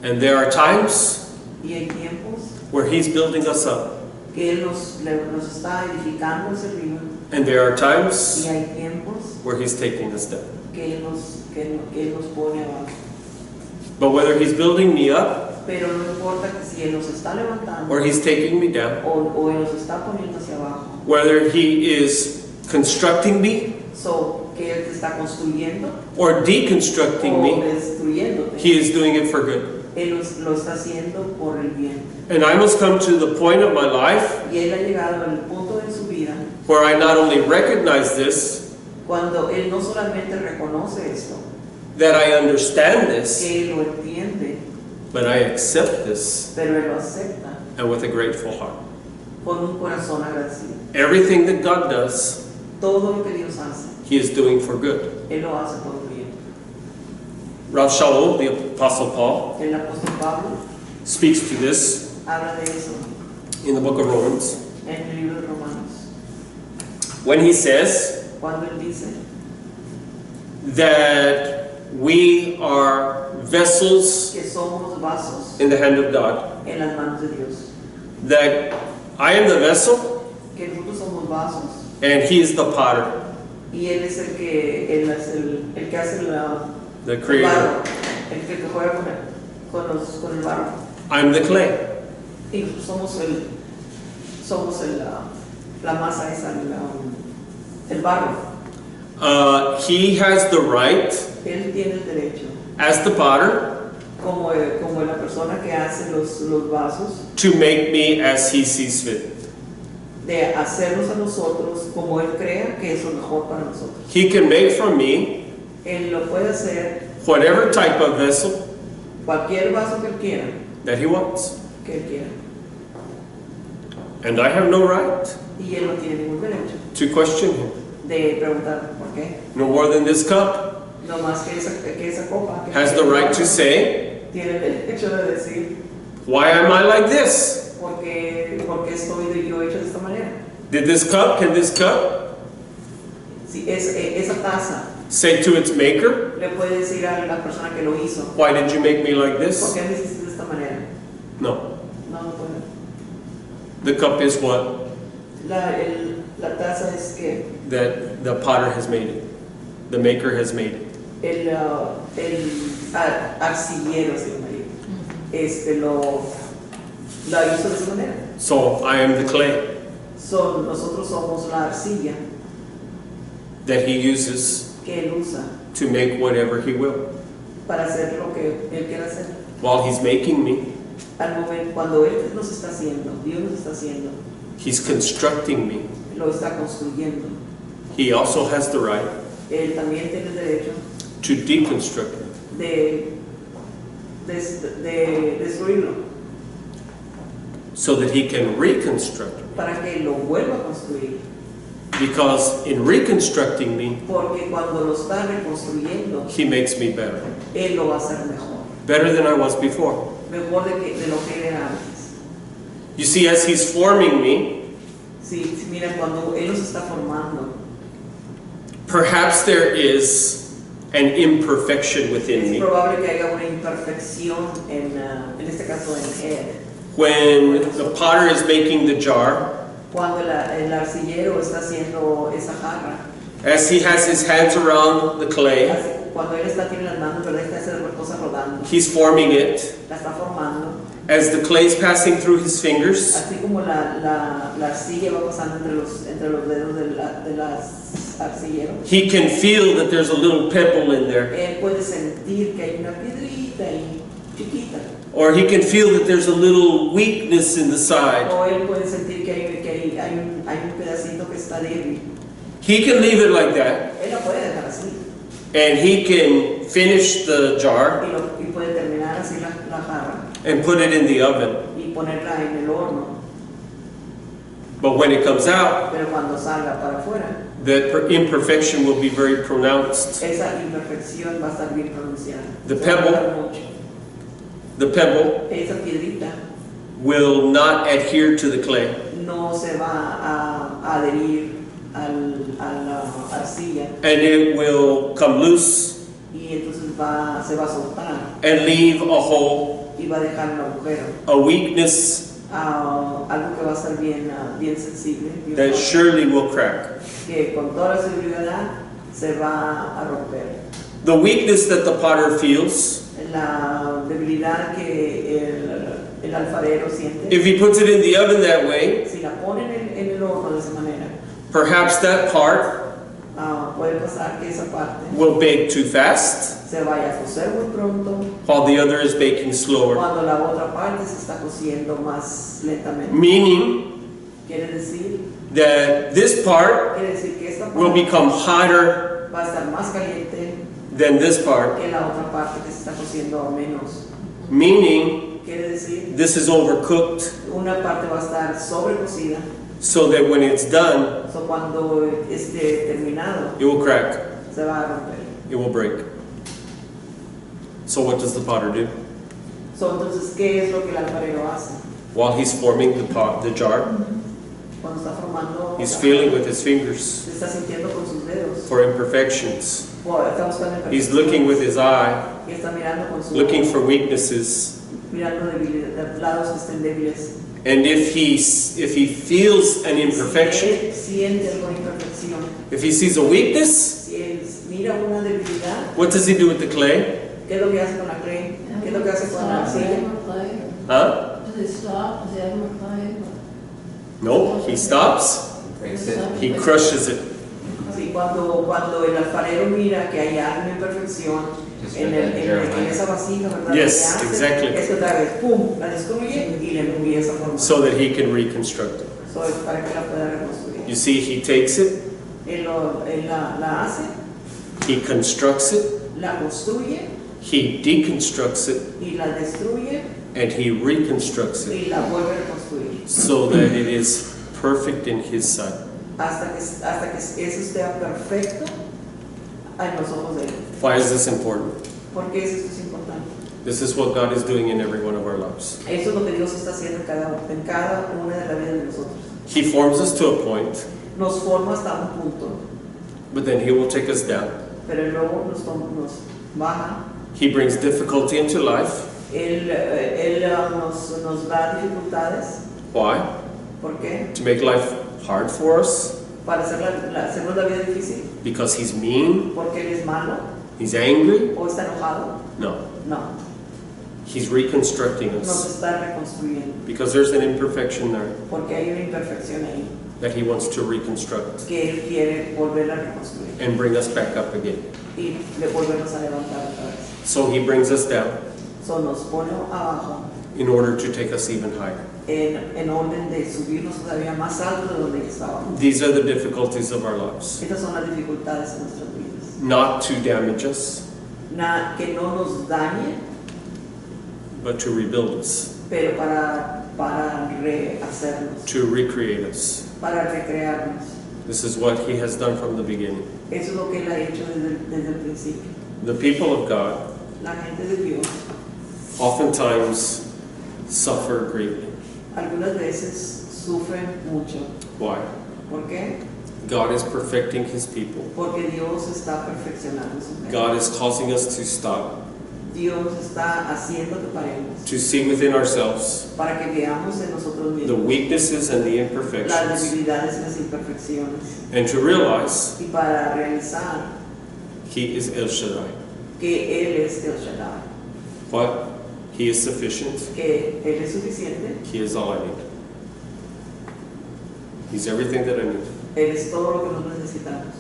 And there are times Y hay tiempos where He's building us up, que Él nos está edificando ese río and there are y times hay tiempos where He's taking us down. que Él nos pone abajo. But whether He's building me up Pero no importa que si Él nos está levantando or He's taking me down, o Él nos está poniendo hacia abajo, whether He is constructing me que Él te está construyendo or deconstructing o me, destruyéndote, He is doing it for good. Él lo está haciendo por el bien. And I must come to the point of my life Y Él ha llegado al punto de su vida where I not only recognize this, cuando Él no solamente reconoce esto, that I understand this, que Él lo entiende, but I accept this, pero Él lo acepta and with a grateful heart. con un corazón agradecido. Everything that God does, Todo lo que Dios hace, He is doing for good. Él lo hace por el bien. Rav Shaul, the Apostle Paul, El apóstol Pablo speaks to this habla de eso in the book of Romans en el libro de Romanos, when he says cuando Él dice that we are vessels que somos vasos in the hand of God, en las manos de Dios, that I am the vessel que nosotros somos vasos and He is the potter, y Él es el que hace the el creator. barro, el que juega con el barro, I'm the clay. y nosotros somos la masa esa, el barro. He has the right, Él tiene el derecho, as the potter, como la persona que hace los vasos, to make me as He sees fit. de hacerlos a nosotros como Él crea que es lo mejor para nosotros. He can make from me Él lo puede hacer, whatever type of vessel cualquier vaso que Él quiera, that He wants. que Él quiera. And I have no right Y Él no tiene ningún derecho to question Him. de preguntar por qué. No more than this cup No más que esa copa que has the right to say, tiene el derecho de decir why am I like this? porque estoy yo hecho de esta manera. Can this cup Si esa taza say to its maker, le puede decir a la persona que lo hizo, why did you make me like ¿por this? qué me hiciste de esta manera? No. No puede. The cup is what? La taza es que That the potter has made it. The maker has made it. el arcillero, se llama, la hizo de esa manera. So I am the clay Nosotros somos la arcilla that He uses que Él usa to make whatever He will. para hacer lo que Él quiere hacer. While He's making me, Al momento, cuando Él nos está haciendo, Dios nos está haciendo, He's constructing me. lo está construyendo. He also has the right Él también tiene el derecho to deconstruct me. de destruirlo So that He can reconstruct me. para que lo vuelva a construir. Because in reconstructing me, Porque cuando lo está reconstruyendo, He makes me better. Él lo va a hacer mejor. Better than I was before. Mejor de lo que era antes. You see, as He's forming me, Sí, mira, cuando Él nos está formando, perhaps there is an imperfection within es me. probable que haya una imperfección en este caso en Él. when the potter is making the jar, Cuando el arcillero está haciendo esa jarra, as he has his hands around the clay, cuando él tiene las manos, ¿verdad? Está haciendo las cosas rodando, he's forming it. la está formando. As the clay is passing through his fingers, Así como la arcilla va pasando entre los dedos de las arcilleros, he can feel that there's a little pebble in there. él puede sentir que hay una piedrita ahí, chiquita. Or he can feel that there's a little weakness in the side. O él puede sentir que hay un pedacito que está débil. He can leave it like that, Él la puede dejar así. and he can finish the jar Y puede terminar así la jarra and put it in the oven. y ponerla en el horno. But when it comes out, Pero cuando salga para afuera, that imperfection will be very pronounced. esa imperfección va a estar bien pronunciada. The Se va a pebble. notar mucho. The pebble Esa piedrita will not adhere to the clay. no se va a adherir a la arcilla And it will come loose y entonces se va a soltar and leave a hole, y va a dejar un agujero. a weakness Algo que va a estar bien sensible, bien that fuerte, surely will crack. que con toda la seguridad se va a romper. The weakness that the potter feels, La debilidad que el alfarero siente, if he puts it in the oven that way, si la ponen en el horno de esa manera, perhaps that part puede pasar que esa parte will bake too fast, se vaya a cocer muy pronto, while the other is baking slower. cuando la otra parte se está cociendo más lentamente. Meaning Quiere decir that this part que esta will parte become hotter va a estar más caliente than this part. que la otra parte que se está cociendo menos. Meaning Quiere decir, this is overcooked, una parte va a estar sobrecocida, so that when it's done, so cuando esté terminado it will crack, se va a romper. it will break. So what does the potter do? So, entonces, ¿qué es lo que el alfarero hace? While he's forming the jar, Cuando está formando, he's feeling with his fingers se está sintiendo con sus dedos. for imperfections. Está buscando He's looking with his eye, y está mirando con su looking for weaknesses. mirando lados que estén débiles. And if he feels an imperfection, Si él siente alguna imperfección, if he sees a weakness, si él mira una debilidad, what does he do with the clay? ¿qué es lo que hace con la clay? ¿Qué es lo que hace con la arcilla? Huh? Does it stop? Does it ever play? No, he stops, Breaks it. he crushes it. Sí, cuando el alfarero mira que hay alguna imperfección Just en like that en Jeremiah. esa vasija, ¿verdad? Yes, Lo que hace exactly. es que otra vez, ¡pum!, la destruye y le empieza a formar. So that he can reconstruct it. So, es para que la pueda reconstruir. You see, he takes it, Él la hace, he constructs it, la construye he deconstructs it, y la destruye and he reconstructs it y la vuelve a reconstruir so that it is perfect in his sight. hasta que eso esté perfecto en los ojos de él. Why is this important? ¿Por qué esto es importante? This is what God is doing in every one of our lives. Eso es lo que Dios está haciendo en cada una de las vidas de nosotros. He forms us to a point, Nos forma hasta un punto, but then he will take us down. pero luego nos baja. He brings difficulty into life. Él nos da dificultades. Why? ¿Por qué? To make life hard for us? Para hacernos la vida difícil. Because he's mean? ¿Porque él es malo He's angry? o está enojado? No. No, He's reconstructing nos us. está reconstruyendo. Because there's an imperfection there Porque hay una imperfección ahí that he wants to reconstruct que él quiere volver a reconstruir and bring us back up again. y le volvemos a levantar otra vez. So he brings us down So nos pone abajo in order to take us even higher. en orden de subirnos todavía más alto de donde estábamos. These are the difficulties of our lives. Estas son las dificultades en nuestras vidas. Not to damage us, Que no nos dañe, but to rebuild us, pero para rehacernos, to recreate us. para recrearnos. This is what he has done from the beginning. Eso es lo que él ha hecho desde el principio. The people of God La gente de Dios oftentimes suffer greatly. algunas veces sufren mucho. Why? ¿Por qué? God is perfecting his people. Porque Dios está perfeccionando su gente. God is causing us to stop. Dios está haciendo que paremos to see within ourselves para que veamos en nosotros the mismos weaknesses and the las imperfections, debilidades y las imperfecciones and to realize y para realizar He is El Shaddai, que Él es el Shaddai, but He is sufficient, que Él es suficiente, He is all I need. He's everything that I need. Él es todo lo que nosotros necesitamos.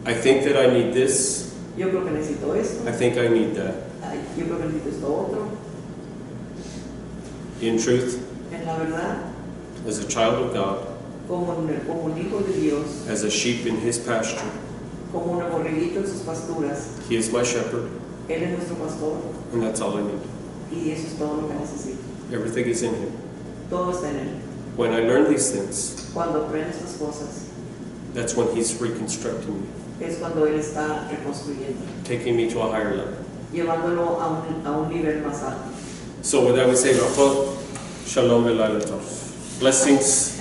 I think that I need this, Yo creo que necesito esto, I think I need that. ay, yo creo que necesito esto otro. In truth, En la verdad, as a child of God, como un hijo de Dios, as a sheep in His pasture, como un borreguito en sus pasturas, He is my shepherd, Él es nuestro pastor and that's all I need. y eso es todo lo que necesito. Everything is in Him. Todo está en Él. When I learn these things, Cuando aprendes estas cosas, that's when He's reconstructing me, es cuando Él está reconstruyendo, taking me to a higher level. llevándolo a un nivel más alto. So with that we say, Shalom V'Laila Tov. Blessings